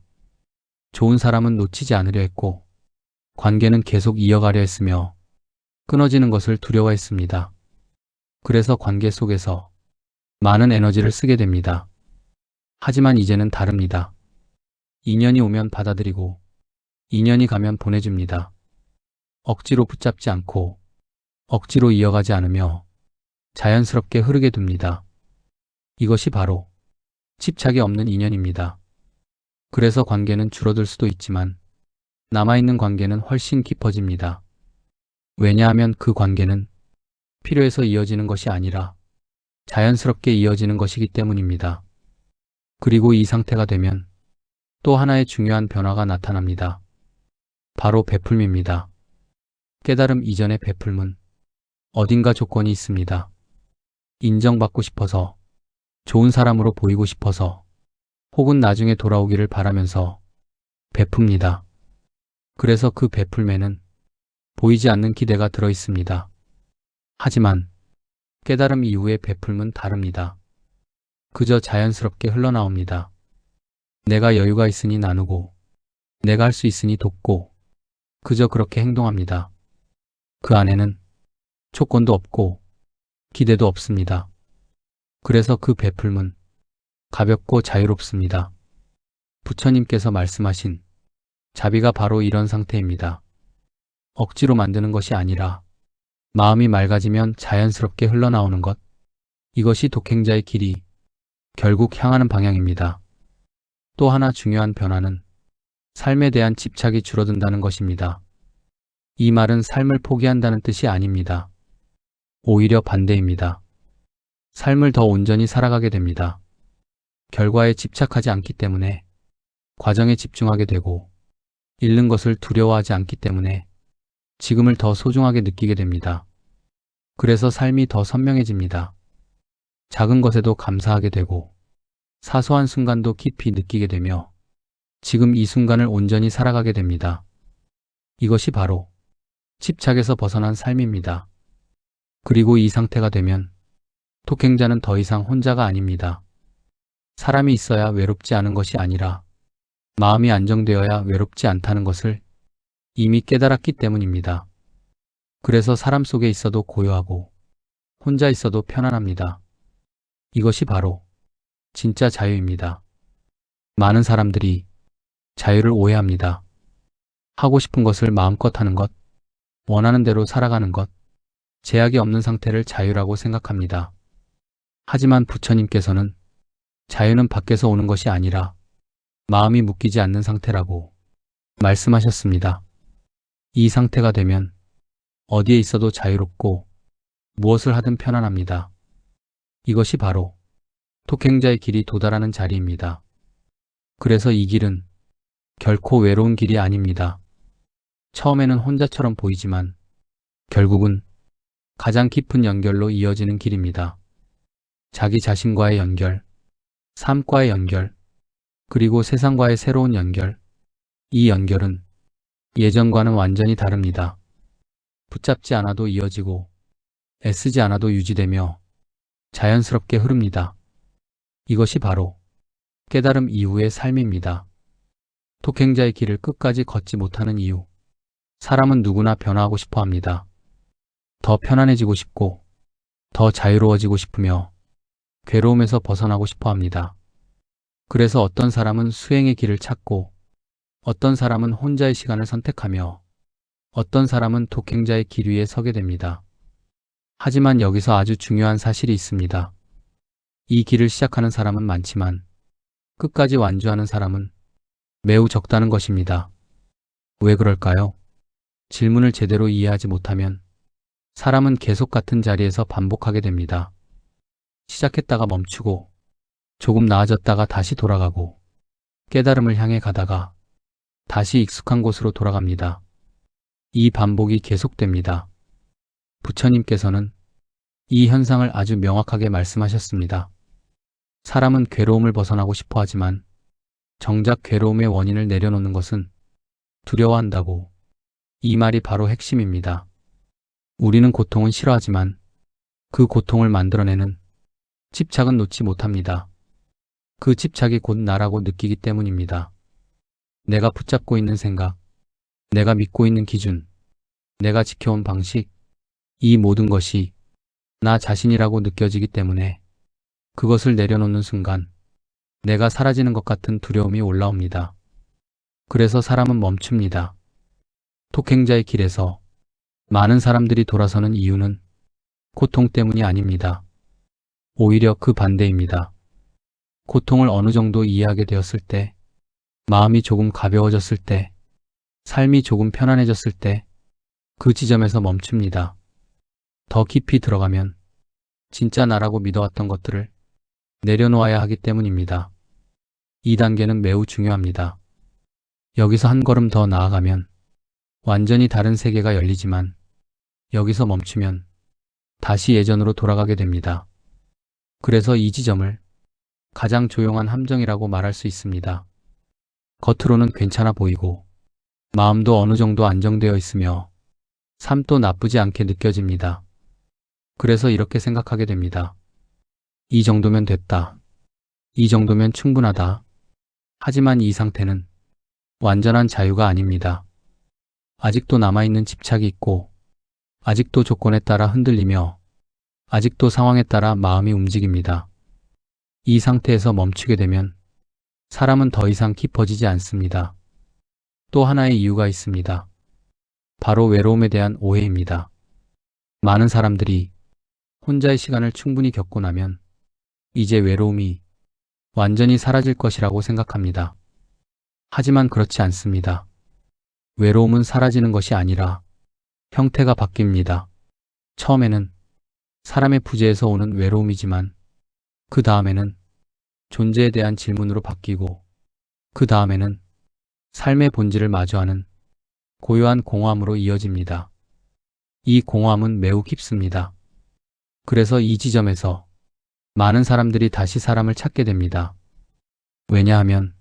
[SPEAKER 1] 좋은 사람은 놓치지 않으려 했고 관계는 계속 이어가려 했으며 끊어지는 것을 두려워했습니다. 그래서 관계 속에서 많은 에너지를 쓰게 됩니다. 하지만 이제는 다릅니다. 인연이 오면 받아들이고 인연이 가면 보내줍니다. 억지로 붙잡지 않고 억지로 이어가지 않으며 자연스럽게 흐르게 둡니다. 이것이 바로 집착이 없는 인연입니다. 그래서 관계는 줄어들 수도 있지만 남아있는 관계는 훨씬 깊어집니다. 왜냐하면 그 관계는 필요해서 이어지는 것이 아니라 자연스럽게 이어지는 것이기 때문입니다. 그리고 이 상태가 되면 또 하나의 중요한 변화가 나타납니다. 바로 베풀미입니다. 깨달음 이전의 베풀문. 어딘가 조건이 있습니다. 인정받고 싶어서, 좋은 사람으로 보이고 싶어서, 혹은 나중에 돌아오기를 바라면서 베풉니다. 그래서 그 베풀매는 보이지 않는 기대가 들어 있습니다. 하지만 깨달음 이후의 베풀은 다릅니다. 그저 자연스럽게 흘러나옵니다. 내가 여유가 있으니 나누고, 내가 할 수 있으니 돕고, 그저 그렇게 행동합니다. 그 안에는 조건도 없고 기대도 없습니다. 그래서 그 베풀은 가볍고 자유롭습니다. 부처님께서 말씀하신 자비가 바로 이런 상태입니다. 억지로 만드는 것이 아니라 마음이 맑아지면 자연스럽게 흘러나오는 것. 이것이 독행자의 길이 결국 향하는 방향입니다. 또 하나 중요한 변화는 삶에 대한 집착이 줄어든다는 것입니다. 이 말은 삶을 포기한다는 뜻이 아닙니다. 오히려 반대입니다. 삶을 더 온전히 살아가게 됩니다. 결과에 집착하지 않기 때문에 과정에 집중하게 되고 잃는 것을 두려워하지 않기 때문에 지금을 더 소중하게 느끼게 됩니다. 그래서 삶이 더 선명해집니다. 작은 것에도 감사하게 되고 사소한 순간도 깊이 느끼게 되며 지금 이 순간을 온전히 살아가게 됩니다. 이것이 바로 집착에서 벗어난 삶입니다. 그리고 이 상태가 되면 독행자는 더 이상 혼자가 아닙니다. 사람이 있어야 외롭지 않은 것이 아니라 마음이 안정되어야 외롭지 않다는 것을 이미 깨달았기 때문입니다. 그래서 사람 속에 있어도 고요하고 혼자 있어도 편안합니다. 이것이 바로 진짜 자유입니다. 많은 사람들이 자유를 오해합니다. 하고 싶은 것을 마음껏 하는 것, 원하는 대로 살아가는 것, 제약이 없는 상태를 자유라고 생각합니다. 하지만 부처님께서는 자유는 밖에서 오는 것이 아니라 마음이 묶이지 않는 상태라고 말씀하셨습니다. 이 상태가 되면 어디에 있어도 자유롭고 무엇을 하든 편안합니다. 이것이 바로 독행자의 길이 도달하는 자리입니다. 그래서 이 길은 결코 외로운 길이 아닙니다. 처음에는 혼자처럼 보이지만 결국은 가장 깊은 연결로 이어지는 길입니다. 자기 자신과의 연결, 삶과의 연결, 그리고 세상과의 새로운 연결. 이 연결은 예전과는 완전히 다릅니다. 붙잡지 않아도 이어지고 애쓰지 않아도 유지되며 자연스럽게 흐릅니다. 이것이 바로 깨달음 이후의 삶입니다. 독행자의 길을 끝까지 걷지 못하는 이유. 사람은 누구나 변화하고 싶어 합니다. 더 편안해지고 싶고, 더 자유로워지고 싶으며, 괴로움에서 벗어나고 싶어 합니다. 그래서 어떤 사람은 수행의 길을 찾고, 어떤 사람은 혼자의 시간을 선택하며, 어떤 사람은 독행자의 길 위에 서게 됩니다. 하지만 여기서 아주 중요한 사실이 있습니다. 이 길을 시작하는 사람은 많지만, 끝까지 완주하는 사람은 매우 적다는 것입니다. 왜 그럴까요? 질문을 제대로 이해하지 못하면 사람은 계속 같은 자리에서 반복하게 됩니다. 시작했다가 멈추고 조금 나아졌다가 다시 돌아가고 깨달음을 향해 가다가 다시 익숙한 곳으로 돌아갑니다. 이 반복이 계속됩니다. 부처님께서는 이 현상을 아주 명확하게 말씀하셨습니다. 사람은 괴로움을 벗어나고 싶어 하지만 정작 괴로움의 원인을 내려놓는 것은 두려워한다고. 이 말이 바로 핵심입니다. 우리는 고통은 싫어하지만 그 고통을 만들어내는 집착은 놓지 못합니다. 그 집착이 곧 나라고 느끼기 때문입니다. 내가 붙잡고 있는 생각, 내가 믿고 있는 기준, 내가 지켜온 방식, 이 모든 것이 나 자신이라고 느껴지기 때문에 그것을 내려놓는 순간 내가 사라지는 것 같은 두려움이 올라옵니다. 그래서 사람은 멈춥니다. 독행자의 길에서 많은 사람들이 돌아서는 이유는 고통 때문이 아닙니다. 오히려 그 반대입니다. 고통을 어느 정도 이해하게 되었을 때, 마음이 조금 가벼워졌을 때, 삶이 조금 편안해졌을 때, 그 지점에서 멈춥니다. 더 깊이 들어가면 진짜 나라고 믿어왔던 것들을 내려놓아야 하기 때문입니다. 이 단계는 매우 중요합니다. 여기서 한 걸음 더 나아가면 완전히 다른 세계가 열리지만 여기서 멈추면 다시 예전으로 돌아가게 됩니다. 그래서 이 지점을 가장 조용한 함정이라고 말할 수 있습니다. 겉으로는 괜찮아 보이고 마음도 어느 정도 안정되어 있으며 삶도 나쁘지 않게 느껴집니다. 그래서 이렇게 생각하게 됩니다. 이 정도면 됐다. 이 정도면 충분하다. 하지만 이 상태는 완전한 자유가 아닙니다. 아직도 남아있는 집착이 있고, 아직도 조건에 따라 흔들리며, 아직도 상황에 따라 마음이 움직입니다. 이 상태에서 멈추게 되면 사람은 더 이상 깊어지지 않습니다. 또 하나의 이유가 있습니다. 바로 외로움에 대한 오해입니다. 많은 사람들이 혼자의 시간을 충분히 겪고 나면 이제 외로움이 완전히 사라질 것이라고 생각합니다. 하지만 그렇지 않습니다. 외로움은 사라지는 것이 아니라 형태가 바뀝니다. 처음에는 사람의 부재에서 오는 외로움이지만 그 다음에는 존재에 대한 질문으로 바뀌고 그 다음에는 삶의 본질을 마주하는 고요한 공허함으로 이어집니다. 이 공허함은 매우 깊습니다. 그래서 이 지점에서 많은 사람들이 다시 사람을 찾게 됩니다. 왜냐하면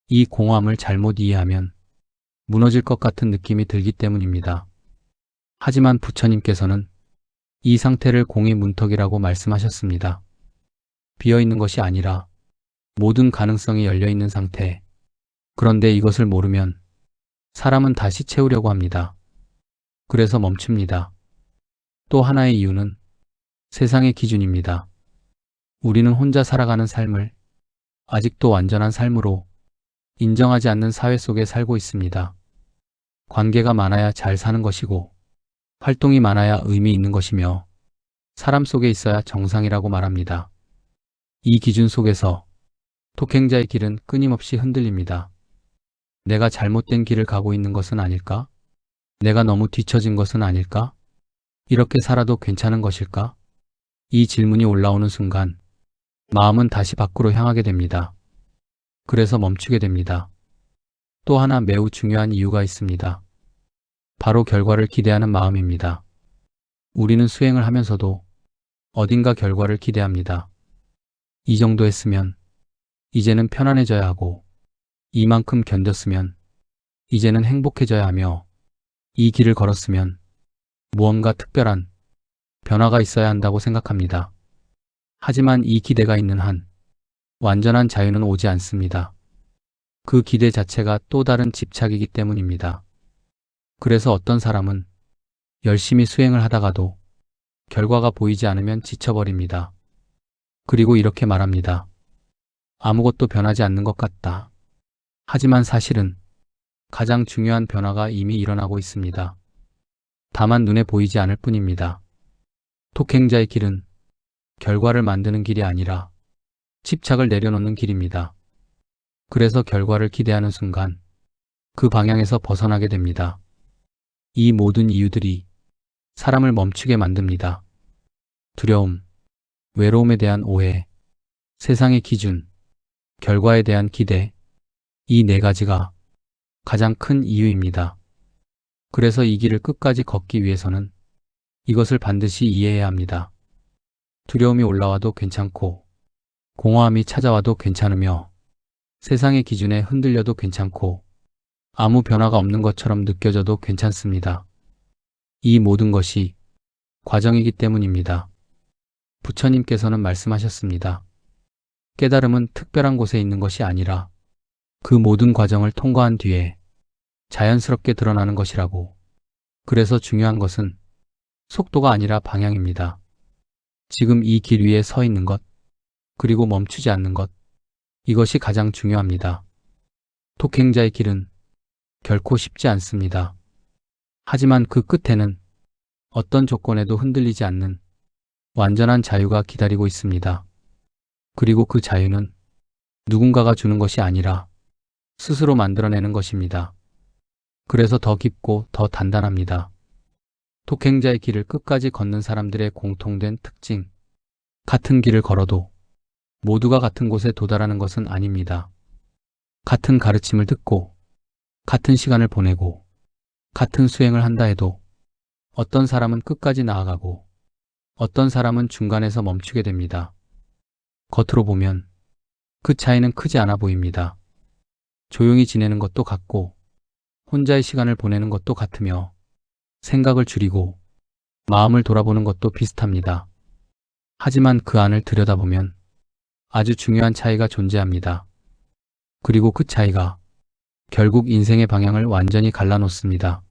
[SPEAKER 1] 이 공허함을 잘못 이해하면 무너질 것 같은 느낌이 들기 때문입니다. 하지만 부처님께서는 이 상태를 공의 문턱이라고 말씀하셨습니다. 비어있는 것이 아니라 모든 가능성이 열려있는 상태. 그런데 이것을 모르면 사람은 다시 채우려고 합니다. 그래서 멈춥니다. 또 하나의 이유는 세상의 기준입니다. 우리는 혼자 살아가는 삶을 아직도 완전한 삶으로 인정하지 않는 사회 속에 살고 있습니다. 관계가 많아야 잘 사는 것이고, 활동이 많아야 의미 있는 것이며, 사람 속에 있어야 정상이라고 말합니다. 이 기준 속에서 독행자의 길은 끊임없이 흔들립니다. 내가 잘못된 길을 가고 있는 것은 아닐까? 내가 너무 뒤처진 것은 아닐까? 이렇게 살아도 괜찮은 것일까? 이 질문이 올라오는 순간 마음은 다시 밖으로 향하게 됩니다. 그래서 멈추게 됩니다. 또 하나 매우 중요한 이유가 있습니다. 바로 결과를 기대하는 마음입니다. 우리는 수행을 하면서도 어딘가 결과를 기대합니다. 이 정도 했으면 이제는 편안해져야 하고, 이만큼 견뎠으면 이제는 행복해져야 하며, 이 길을 걸었으면 무언가 특별한 변화가 있어야 한다고 생각합니다. 하지만 이 기대가 있는 한 완전한 자유는 오지 않습니다. 그 기대 자체가 또 다른 집착이기 때문입니다. 그래서 어떤 사람은 열심히 수행을 하다가도 결과가 보이지 않으면 지쳐버립니다. 그리고 이렇게 말합니다. 아무것도 변하지 않는 것 같다. 하지만 사실은 가장 중요한 변화가 이미 일어나고 있습니다. 다만 눈에 보이지 않을 뿐입니다. 독행자의 길은 결과를 만드는 길이 아니라 집착을 내려놓는 길입니다. 그래서 결과를 기대하는 순간 그 방향에서 벗어나게 됩니다. 이 모든 이유들이 사람을 멈추게 만듭니다. 두려움, 외로움에 대한 오해, 세상의 기준, 결과에 대한 기대, 이 네 가지가 가장 큰 이유입니다. 그래서 이 길을 끝까지 걷기 위해서는 이것을 반드시 이해해야 합니다. 두려움이 올라와도 괜찮고, 공허함이 찾아와도 괜찮으며, 세상의 기준에 흔들려도 괜찮고, 아무 변화가 없는 것처럼 느껴져도 괜찮습니다. 이 모든 것이 과정이기 때문입니다. 부처님께서는 말씀하셨습니다. 깨달음은 특별한 곳에 있는 것이 아니라 그 모든 과정을 통과한 뒤에 자연스럽게 드러나는 것이라고. 그래서 중요한 것은 속도가 아니라 방향입니다. 지금 이 길 위에 서 있는 것, 그리고 멈추지 않는 것, 이것이 가장 중요합니다. 독행자의 길은 결코 쉽지 않습니다. 하지만 그 끝에는 어떤 조건에도 흔들리지 않는 완전한 자유가 기다리고 있습니다. 그리고 그 자유는 누군가가 주는 것이 아니라 스스로 만들어내는 것입니다. 그래서 더 깊고 더 단단합니다. 독행자의 길을 끝까지 걷는 사람들의 공통된 특징. 같은 길을 걸어도 모두가 같은 곳에 도달하는 것은 아닙니다. 같은 가르침을 듣고 같은 시간을 보내고 같은 수행을 한다 해도 어떤 사람은 끝까지 나아가고 어떤 사람은 중간에서 멈추게 됩니다. 겉으로 보면 그 차이는 크지 않아 보입니다. 조용히 지내는 것도 같고 혼자의 시간을 보내는 것도 같으며 생각을 줄이고 마음을 돌아보는 것도 비슷합니다. 하지만 그 안을 들여다보면 아주 중요한 차이가 존재합니다. 그리고 그 차이가 결국 인생의 방향을 완전히 갈라놓습니다.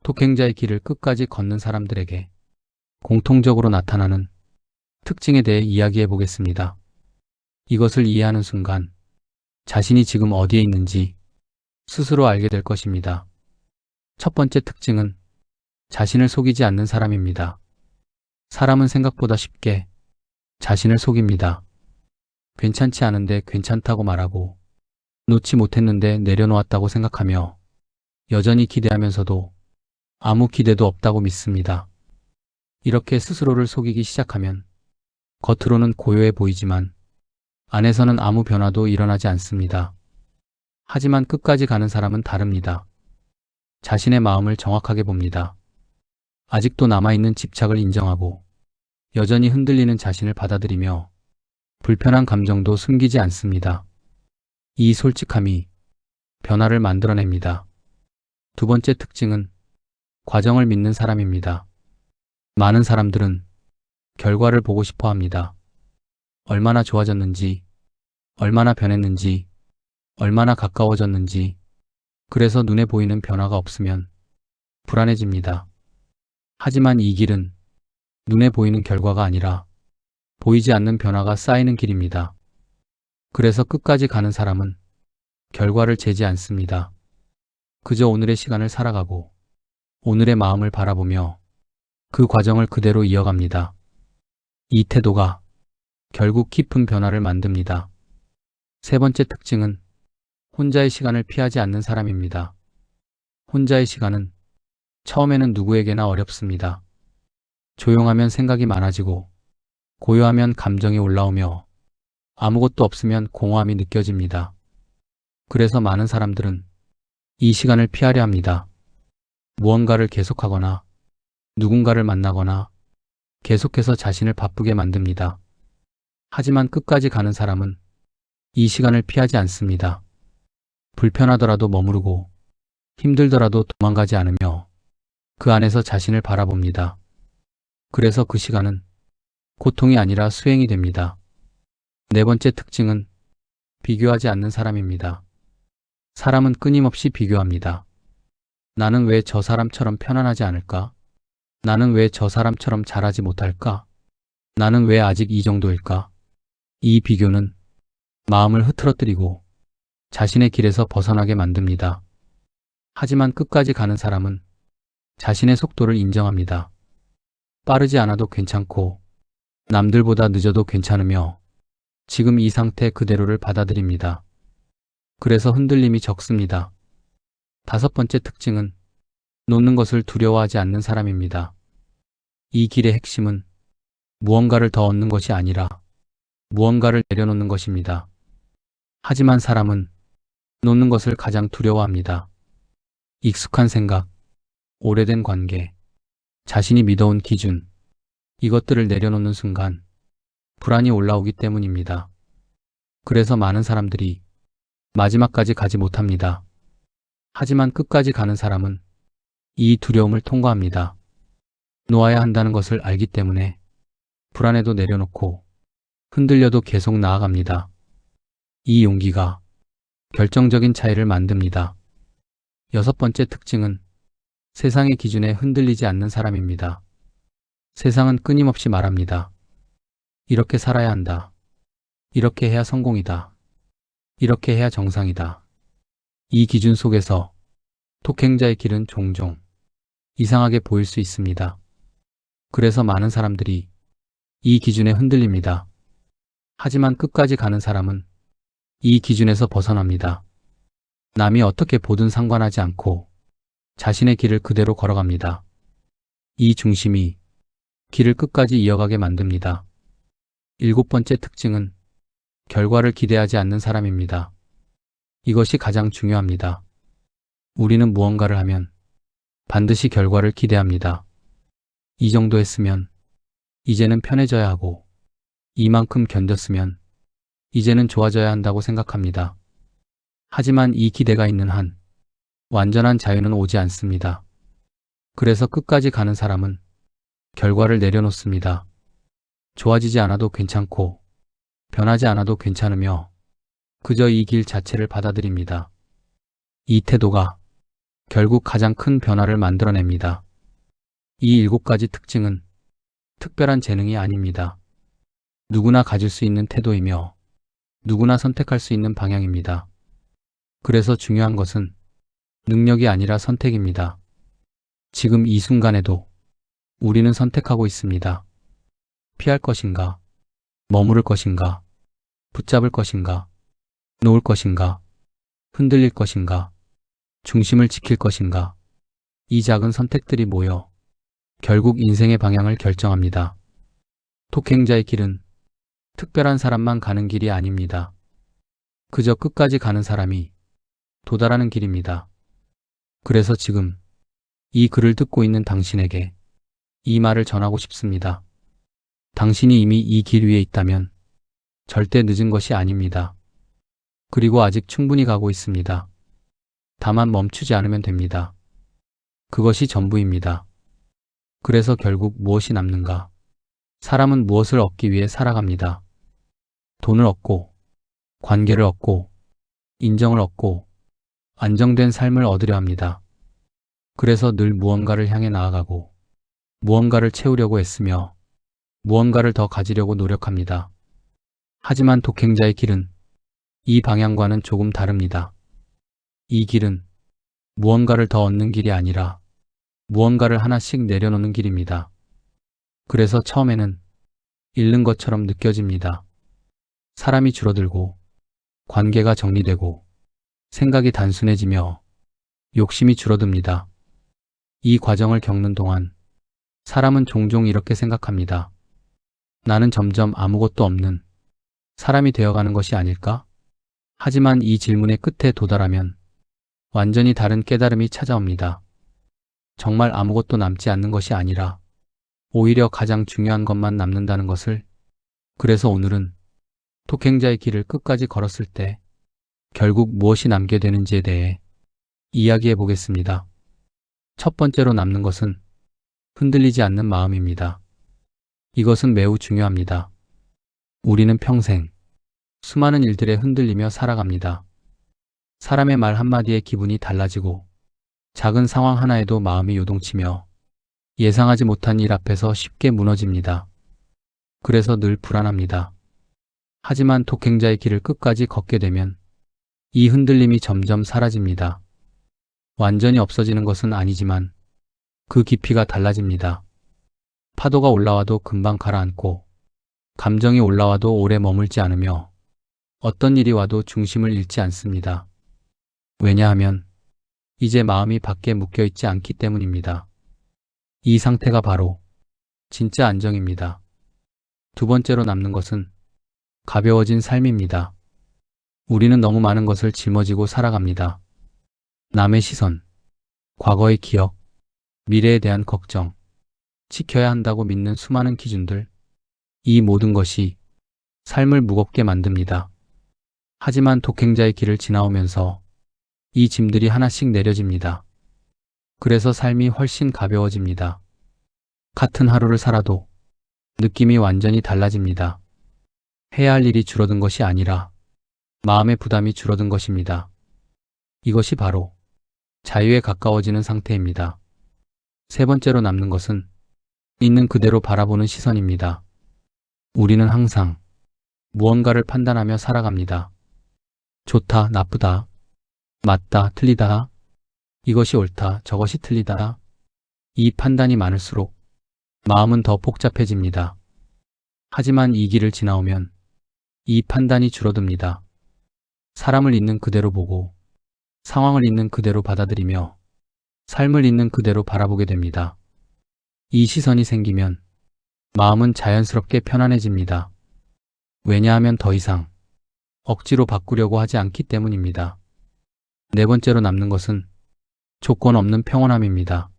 [SPEAKER 1] 독행자의 길을 끝까지 걷는 사람들에게 공통적으로 나타나는 특징에 대해 이야기해 보겠습니다. 이것을 이해하는 순간 자신이 지금 어디에 있는지 스스로 알게 될 것입니다. 첫 번째 특징은 자신을 속이지 않는 사람입니다. 사람은 생각보다 쉽게 자신을 속입니다. 괜찮지 않은데 괜찮다고 말하고 놓지 못했는데 내려놓았다고 생각하며 여전히 기대하면서도 아무 기대도 없다고 믿습니다. 이렇게 스스로를 속이기 시작하면 겉으로는 고요해 보이지만 안에서는 아무 변화도 일어나지 않습니다. 하지만 끝까지 가는 사람은 다릅니다. 자신의 마음을 정확하게 봅니다. 아직도 남아있는 집착을 인정하고 여전히 흔들리는 자신을 받아들이며 불편한 감정도 숨기지 않습니다. 이 솔직함이 변화를 만들어냅니다. 두 번째 특징은 과정을 믿는 사람입니다. 많은 사람들은 결과를 보고 싶어 합니다. 얼마나 좋아졌는지, 얼마나 변했는지, 얼마나 가까워졌는지, 그래서 눈에 보이는 변화가 없으면 불안해집니다. 하지만 이 길은 눈에 보이는 결과가 아니라 보이지 않는 변화가 쌓이는 길입니다. 그래서 끝까지 가는 사람은 결과를 재지 않습니다. 그저 오늘의 시간을 살아가고 오늘의 마음을 바라보며 그 과정을 그대로 이어갑니다. 이 태도가 결국 깊은 변화를 만듭니다. 세 번째 특징은 혼자의 시간을 피하지 않는 사람입니다. 혼자의 시간은 처음에는 누구에게나 어렵습니다. 조용하면 생각이 많아지고 고요하면 감정이 올라오며 아무것도 없으면 공허함이 느껴집니다. 그래서 많은 사람들은 이 시간을 피하려 합니다. 무언가를 계속하거나 누군가를 만나거나 계속해서 자신을 바쁘게 만듭니다. 하지만 끝까지 가는 사람은 이 시간을 피하지 않습니다. 불편하더라도 머무르고 힘들더라도 도망가지 않으며 그 안에서 자신을 바라봅니다. 그래서 그 시간은 고통이 아니라 수행이 됩니다. 네 번째 특징은 비교하지 않는 사람입니다. 사람은 끊임없이 비교합니다. 나는 왜 저 사람처럼 편안하지 않을까? 나는 왜 저 사람처럼 잘하지 못할까? 나는 왜 아직 이 정도일까? 이 비교는 마음을 흐트러뜨리고 자신의 길에서 벗어나게 만듭니다. 하지만 끝까지 가는 사람은 자신의 속도를 인정합니다. 빠르지 않아도 괜찮고 남들보다 늦어도 괜찮으며 지금 이 상태 그대로를 받아들입니다. 그래서 흔들림이 적습니다. 다섯 번째 특징은 놓는 것을 두려워하지 않는 사람입니다. 이 길의 핵심은 무언가를 더 얻는 것이 아니라 무언가를 내려놓는 것입니다. 하지만 사람은 놓는 것을 가장 두려워합니다. 익숙한 생각, 오래된 관계, 자신이 믿어온 기준, 이것들을 내려놓는 순간 불안이 올라오기 때문입니다. 그래서 많은 사람들이 마지막까지 가지 못합니다. 하지만 끝까지 가는 사람은 이 두려움을 통과합니다. 놓아야 한다는 것을 알기 때문에 불안해도 내려놓고 흔들려도 계속 나아갑니다. 이 용기가 결정적인 차이를 만듭니다. 여섯 번째 특징은 세상의 기준에 흔들리지 않는 사람입니다. 세상은 끊임없이 말합니다. 이렇게 살아야 한다. 이렇게 해야 성공이다. 이렇게 해야 정상이다. 이 기준 속에서 독행자의 길은 종종 이상하게 보일 수 있습니다. 그래서 많은 사람들이 이 기준에 흔들립니다. 하지만 끝까지 가는 사람은 이 기준에서 벗어납니다. 남이 어떻게 보든 상관하지 않고 자신의 길을 그대로 걸어갑니다. 이 중심이 길을 끝까지 이어가게 만듭니다. 일곱 번째 특징은 결과를 기대하지 않는 사람입니다. 이것이 가장 중요합니다. 우리는 무언가를 하면 반드시 결과를 기대합니다. 이 정도 했으면 이제는 편해져야 하고, 이만큼 견뎠으면 이제는 좋아져야 한다고 생각합니다. 하지만 이 기대가 있는 한 완전한 자유는 오지 않습니다. 그래서 끝까지 가는 사람은 결과를 내려놓습니다. 좋아지지 않아도 괜찮고 변하지 않아도 괜찮으며 그저 이 길 자체를 받아들입니다. 이 태도가 결국 가장 큰 변화를 만들어냅니다. 이 일곱 가지 특징은 특별한 재능이 아닙니다. 누구나 가질 수 있는 태도이며 누구나 선택할 수 있는 방향입니다. 그래서 중요한 것은 능력이 아니라 선택입니다. 지금 이 순간에도 우리는 선택하고 있습니다. 피할 것인가, 머무를 것인가, 붙잡을 것인가, 놓을 것인가, 흔들릴 것인가, 중심을 지킬 것인가. 이 작은 선택들이 모여 결국 인생의 방향을 결정합니다. 독행자의 길은 특별한 사람만 가는 길이 아닙니다. 그저 끝까지 가는 사람이 도달하는 길입니다. 그래서 지금 이 글을 듣고 있는 당신에게 이 말을 전하고 싶습니다. 당신이 이미 이 길 위에 있다면 절대 늦은 것이 아닙니다. 그리고 아직 충분히 가고 있습니다. 다만 멈추지 않으면 됩니다. 그것이 전부입니다. 그래서 결국 무엇이 남는가? 사람은 무엇을 얻기 위해 살아갑니다. 돈을 얻고, 관계를 얻고, 인정을 얻고, 안정된 삶을 얻으려 합니다. 그래서 늘 무언가를 향해 나아가고, 무언가를 채우려고 애쓰며, 무언가를 더 가지려고 노력합니다. 하지만 독행자의 길은 이 방향과는 조금 다릅니다. 이 길은 무언가를 더 얻는 길이 아니라 무언가를 하나씩 내려놓는 길입니다. 그래서 처음에는 잃는 것처럼 느껴집니다. 사람이 줄어들고, 관계가 정리되고, 생각이 단순해지며 욕심이 줄어듭니다. 이 과정을 겪는 동안 사람은 종종 이렇게 생각합니다. 나는 점점 아무것도 없는 사람이 되어가는 것이 아닐까? 하지만 이 질문의 끝에 도달하면 완전히 다른 깨달음이 찾아옵니다. 정말 아무것도 남지 않는 것이 아니라 오히려 가장 중요한 것만 남는다는 것을. 그래서 오늘은 독행자의 길을 끝까지 걸었을 때 결국 무엇이 남게 되는지에 대해 이야기해 보겠습니다. 첫 번째로 남는 것은 흔들리지 않는 마음입니다. 이것은 매우 중요합니다. 우리는 평생 수많은 일들에 흔들리며 살아갑니다. 사람의 말 한마디에 기분이 달라지고 작은 상황 하나에도 마음이 요동치며 예상하지 못한 일 앞에서 쉽게 무너집니다. 그래서 늘 불안합니다. 하지만 독행자의 길을 끝까지 걷게 되면 이 흔들림이 점점 사라집니다. 완전히 없어지는 것은 아니지만 그 깊이가 달라집니다. 파도가 올라와도 금방 가라앉고 감정이 올라와도 오래 머물지 않으며 어떤 일이 와도 중심을 잃지 않습니다. 왜냐하면 이제 마음이 밖에 묶여있지 않기 때문입니다. 이 상태가 바로 진짜 안정입니다. 두 번째로 남는 것은 가벼워진 삶입니다. 우리는 너무 많은 것을 짊어지고 살아갑니다. 남의 시선, 과거의 기억, 미래에 대한 걱정, 지켜야 한다고 믿는 수많은 기준들, 이 모든 것이 삶을 무겁게 만듭니다. 하지만 독행자의 길을 지나오면서 이 짐들이 하나씩 내려집니다. 그래서 삶이 훨씬 가벼워집니다. 같은 하루를 살아도 느낌이 완전히 달라집니다. 해야 할 일이 줄어든 것이 아니라 마음의 부담이 줄어든 것입니다. 이것이 바로 자유에 가까워지는 상태입니다. 세 번째로 남는 것은 있는 그대로 바라보는 시선입니다. 우리는 항상 무언가를 판단하며 살아갑니다. 좋다, 나쁘다, 맞다, 틀리다, 이것이 옳다, 저것이 틀리다. 이 판단이 많을수록 마음은 더 복잡해집니다. 하지만 이 길을 지나오면 이 판단이 줄어듭니다. 사람을 있는 그대로 보고 상황을 있는 그대로 받아들이며 삶을 있는 그대로 바라보게 됩니다. 이 시선이 생기면 마음은 자연스럽게 편안해집니다. 왜냐하면 더 이상 억지로 바꾸려고 하지 않기 때문입니다. 네 번째로 남는 것은 조건 없는 평온함입니다.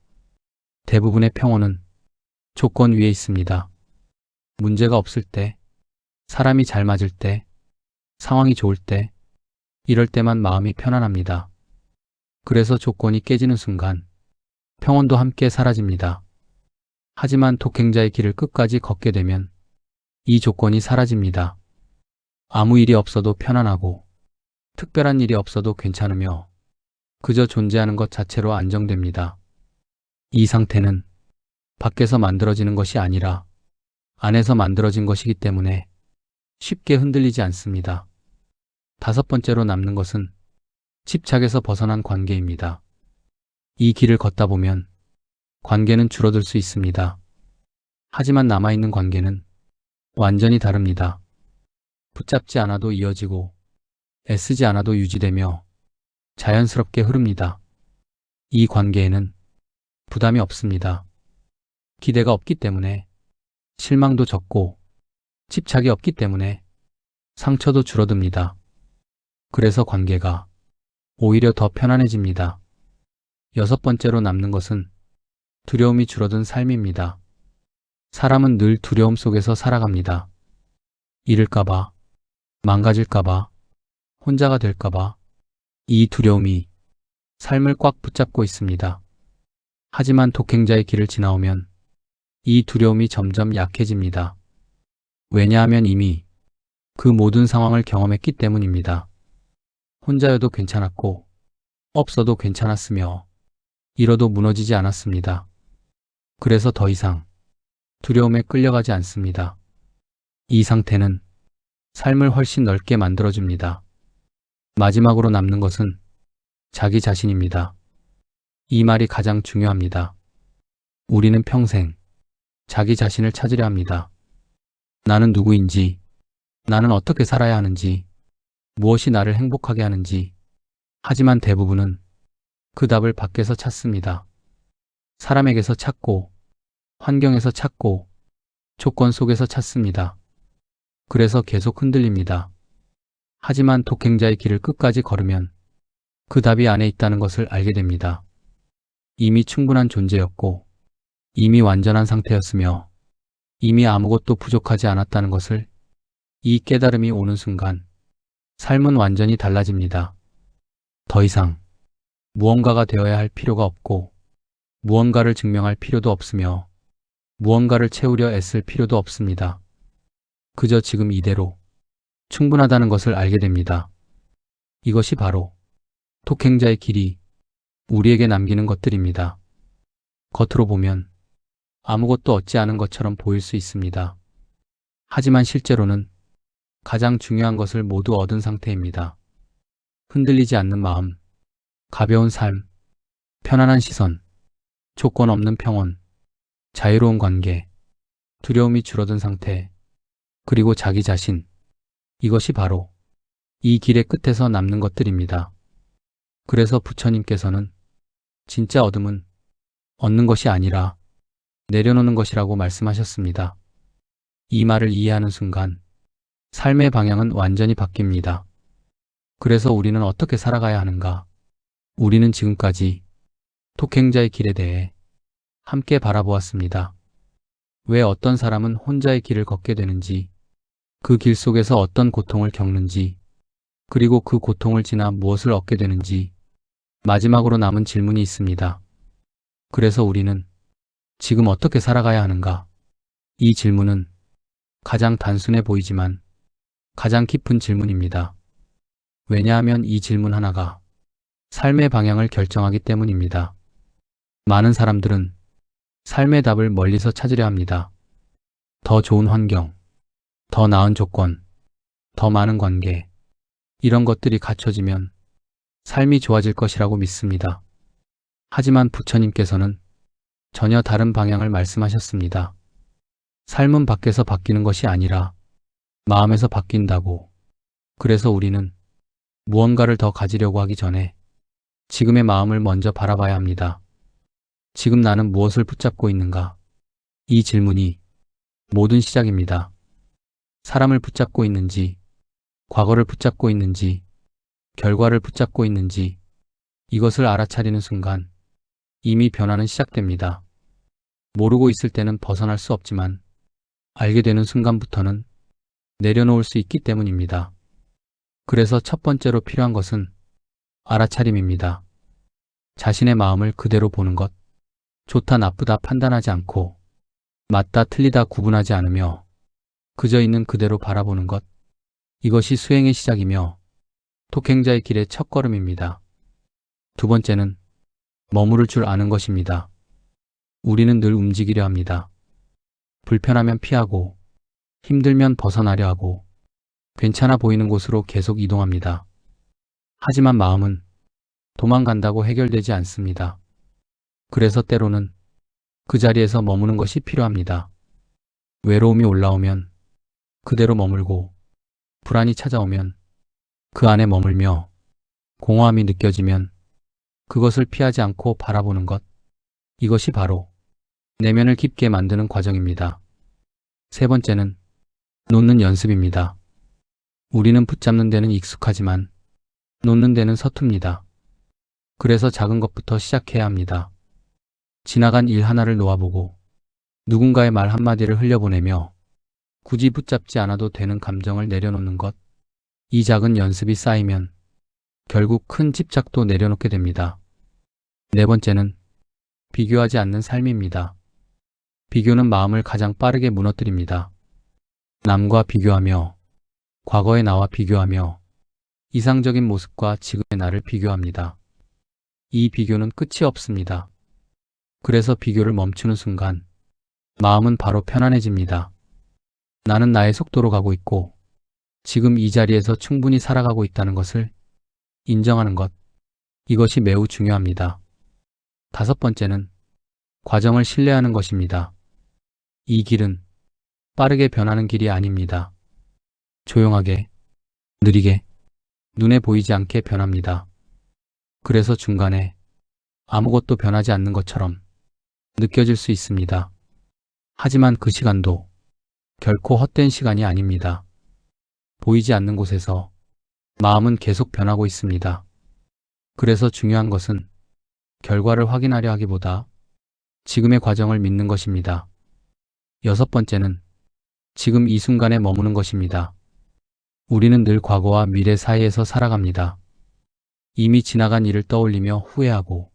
[SPEAKER 1] 대부분의 평온은 조건 위에 있습니다. 문제가 없을 때, 사람이 잘 맞을 때, 상황이 좋을 때, 이럴 때만 마음이 편안합니다. 그래서 조건이 깨지는 순간 평온도 함께 사라집니다. 하지만 독행자의 길을 끝까지 걷게 되면 이 조건이 사라집니다. 아무 일이 없어도 편안하고 특별한 일이 없어도 괜찮으며 그저 존재하는 것 자체로 안정됩니다. 이 상태는 밖에서 만들어지는 것이 아니라 안에서 만들어진 것이기 때문에 쉽게 흔들리지 않습니다. 다섯 번째로 남는 것은 집착에서 벗어난 관계입니다. 이 길을 걷다 보면 관계는 줄어들 수 있습니다. 하지만 남아있는 관계는 완전히 다릅니다. 붙잡지 않아도 이어지고 애쓰지 않아도 유지되며 자연스럽게 흐릅니다. 이 관계에는 부담이 없습니다. 기대가 없기 때문에 실망도 적고 집착이 없기 때문에 상처도 줄어듭니다. 그래서 관계가 오히려 더 편안해집니다. 여섯 번째로 남는 것은 두려움이 줄어든 삶입니다. 사람은 늘 두려움 속에서 살아갑니다. 잃을까봐, 망가질까봐, 혼자가 될까봐 이 두려움이 삶을 꽉 붙잡고 있습니다. 하지만 독행자의 길을 지나오면 이 두려움이 점점 약해집니다. 왜냐하면 이미 그 모든 상황을 경험했기 때문입니다. 혼자여도 괜찮았고 없어도 괜찮았으며 잃어도 무너지지 않았습니다. 그래서 더 이상 두려움에 끌려가지 않습니다. 이 상태는 삶을 훨씬 넓게 만들어줍니다. 마지막으로 남는 것은 자기 자신입니다. 이 말이 가장 중요합니다. 우리는 평생 자기 자신을 찾으려 합니다. 나는 누구인지, 나는 어떻게 살아야 하는지, 무엇이 나를 행복하게 하는지. 하지만 대부분은 그 답을 밖에서 찾습니다. 사람에게서 찾고, 환경에서 찾고, 조건 속에서 찾습니다. 그래서 계속 흔들립니다. 하지만 독행자의 길을 끝까지 걸으면 그 답이 안에 있다는 것을 알게 됩니다. 이미 충분한 존재였고, 이미 완전한 상태였으며, 이미 아무것도 부족하지 않았다는 것을 이 깨달음이 오는 순간 삶은 완전히 달라집니다. 더 이상 무언가가 되어야 할 필요가 없고, 무언가를 증명할 필요도 없으며, 무언가를 채우려 애쓸 필요도 없습니다. 그저 지금 이대로 충분하다는 것을 알게 됩니다. 이것이 바로 독행자의 길이 우리에게 남기는 것들입니다. 겉으로 보면 아무것도 얻지 않은 것처럼 보일 수 있습니다. 하지만 실제로는 가장 중요한 것을 모두 얻은 상태입니다. 흔들리지 않는 마음, 가벼운 삶, 편안한 시선, 조건 없는 평온, 자유로운 관계, 두려움이 줄어든 상태, 그리고 자기 자신. 이것이 바로 이 길의 끝에서 남는 것들입니다. 그래서 부처님께서는 진짜 얻음은 얻는 것이 아니라 내려놓는 것이라고 말씀하셨습니다. 이 말을 이해하는 순간 삶의 방향은 완전히 바뀝니다. 그래서 우리는 어떻게 살아가야 하는가? 우리는 지금까지 독행자의 길에 대해 함께 바라보았습니다. 왜 어떤 사람은 혼자의 길을 걷게 되는지, 그 길 속에서 어떤 고통을 겪는지, 그리고 그 고통을 지나 무엇을 얻게 되는지, 마지막으로 남은 질문이 있습니다. 그래서 우리는 지금 어떻게 살아가야 하는가? 이 질문은 가장 단순해 보이지만 가장 깊은 질문입니다. 왜냐하면 이 질문 하나가 삶의 방향을 결정하기 때문입니다. 많은 사람들은 삶의 답을 멀리서 찾으려 합니다. 더 좋은 환경, 더 나은 조건, 더 많은 관계, 이런 것들이 갖춰지면 삶이 좋아질 것이라고 믿습니다. 하지만 부처님께서는 전혀 다른 방향을 말씀하셨습니다. 삶은 밖에서 바뀌는 것이 아니라 마음에서 바뀐다고. 그래서 우리는 무언가를 더 가지려고 하기 전에 지금의 마음을 먼저 바라봐야 합니다. 지금 나는 무엇을 붙잡고 있는가? 이 질문이 모든 시작입니다. 사람을 붙잡고 있는지, 과거를 붙잡고 있는지, 결과를 붙잡고 있는지, 이것을 알아차리는 순간 이미 변화는 시작됩니다. 모르고 있을 때는 벗어날 수 없지만 알게 되는 순간부터는 내려놓을 수 있기 때문입니다. 그래서 첫 번째로 필요한 것은 알아차림입니다. 자신의 마음을 그대로 보는 것, 좋다 나쁘다 판단하지 않고 맞다 틀리다 구분하지 않으며 그저 있는 그대로 바라보는 것, 이것이 수행의 시작이며 독행자의 길의 첫걸음입니다. 두 번째는 머무를 줄 아는 것입니다. 우리는 늘 움직이려 합니다. 불편하면 피하고 힘들면 벗어나려 하고 괜찮아 보이는 곳으로 계속 이동합니다. 하지만 마음은 도망간다고 해결되지 않습니다. 그래서 때로는 그 자리에서 머무는 것이 필요합니다. 외로움이 올라오면 그대로 머물고 불안이 찾아오면 그 안에 머물며 공허함이 느껴지면 그것을 피하지 않고 바라보는 것, 이것이 바로 내면을 깊게 만드는 과정입니다. 세 번째는 놓는 연습입니다. 우리는 붙잡는 데는 익숙하지만 놓는 데는 서툽니다. 그래서 작은 것부터 시작해야 합니다. 지나간 일 하나를 놓아보고 누군가의 말 한마디를 흘려보내며 굳이 붙잡지 않아도 되는 감정을 내려놓는 것, 이 작은 연습이 쌓이면 결국 큰 집착도 내려놓게 됩니다. 네 번째는 비교하지 않는 삶입니다. 비교는 마음을 가장 빠르게 무너뜨립니다. 남과 비교하며 과거의 나와 비교하며 이상적인 모습과 지금의 나를 비교합니다. 이 비교는 끝이 없습니다. 그래서 비교를 멈추는 순간 마음은 바로 편안해집니다. 나는 나의 속도로 가고 있고 지금 이 자리에서 충분히 살아가고 있다는 것을 인정하는 것, 이것이 매우 중요합니다. 다섯 번째는 과정을 신뢰하는 것입니다. 이 길은 빠르게 변하는 길이 아닙니다. 조용하게, 느리게, 눈에 보이지 않게 변합니다. 그래서 중간에 아무것도 변하지 않는 것처럼 느껴질 수 있습니다. 하지만 그 시간도 결코 헛된 시간이 아닙니다. 보이지 않는 곳에서 마음은 계속 변하고 있습니다. 그래서 중요한 것은 결과를 확인하려 하기보다 지금의 과정을 믿는 것입니다. 여섯 번째는 지금 이 순간에 머무는 것입니다. 우리는 늘 과거와 미래 사이에서 살아갑니다. 이미 지나간 일을 떠올리며 후회하고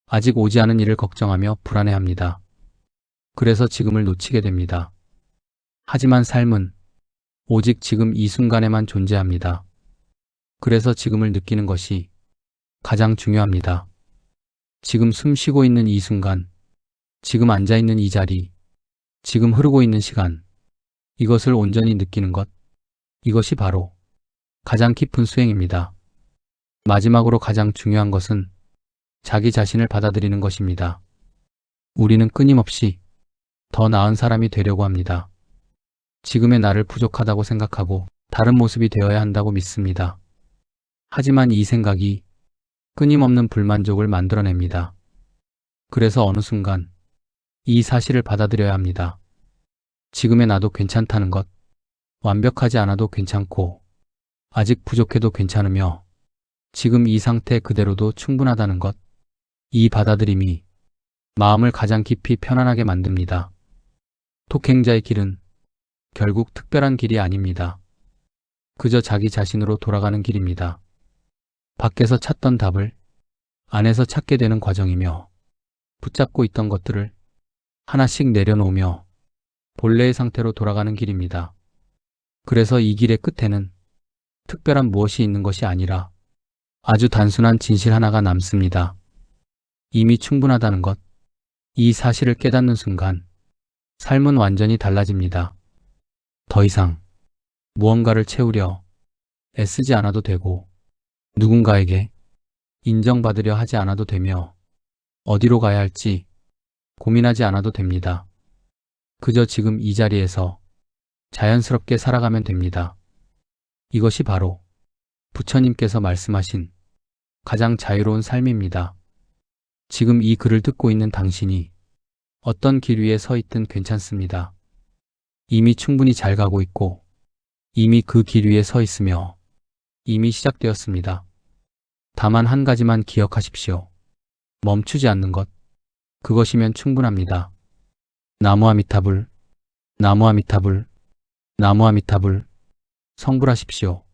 [SPEAKER 1] 아직 오지 않은 일을 걱정하며 불안해합니다. 그래서 지금을 놓치게 됩니다. 하지만 삶은 오직 지금 이 순간에만 존재합니다. 그래서 지금을 느끼는 것이 가장 중요합니다. 지금 숨 쉬고 있는 이 순간, 지금 앉아있는 이 자리, 지금 흐르고 있는 시간, 이것을 온전히 느끼는 것, 이것이 바로 가장 깊은 수행입니다. 마지막으로 가장 중요한 것은 자기 자신을 받아들이는 것입니다. 우리는 끊임없이 더 나은 사람이 되려고 합니다. 지금의 나를 부족하다고 생각하고 다른 모습이 되어야 한다고 믿습니다. 하지만 이 생각이 끊임없는 불만족을 만들어냅니다. 그래서 어느 순간 이 사실을 받아들여야 합니다. 지금의 나도 괜찮다는 것, 완벽하지 않아도 괜찮고 아직 부족해도 괜찮으며 지금 이 상태 그대로도 충분하다는 것, 이 받아들임이 마음을 가장 깊이 편안하게 만듭니다. 독행자의 길은 결국 특별한 길이 아닙니다. 그저 자기 자신으로 돌아가는 길입니다. 밖에서 찾던 답을 안에서 찾게 되는 과정이며 붙잡고 있던 것들을 하나씩 내려놓으며 본래의 상태로 돌아가는 길입니다. 그래서 이 길의 끝에는 특별한 무엇이 있는 것이 아니라 아주 단순한 진실 하나가 남습니다. 이미 충분하다는 것, 이 사실을 깨닫는 순간 삶은 완전히 달라집니다. 더 이상 무언가를 채우려 애쓰지 않아도 되고 누군가에게 인정받으려 하지 않아도 되며 어디로 가야 할지 고민하지 않아도 됩니다. 그저 지금 이 자리에서 자연스럽게 살아가면 됩니다. 이것이 바로 부처님께서 말씀하신 가장 자유로운 삶입니다. 지금 이 글을 듣고 있는 당신이 어떤 길 위에 서 있든 괜찮습니다. 이미 충분히 잘 가고 있고 이미 그 길 위에 서 있으며 이미 시작되었습니다. 다만 한 가지만 기억하십시오. 멈추지 않는 것. 그것이면 충분합니다. 나무아미타불, 나무아미타불, 나무아미타불. 성불하십시오.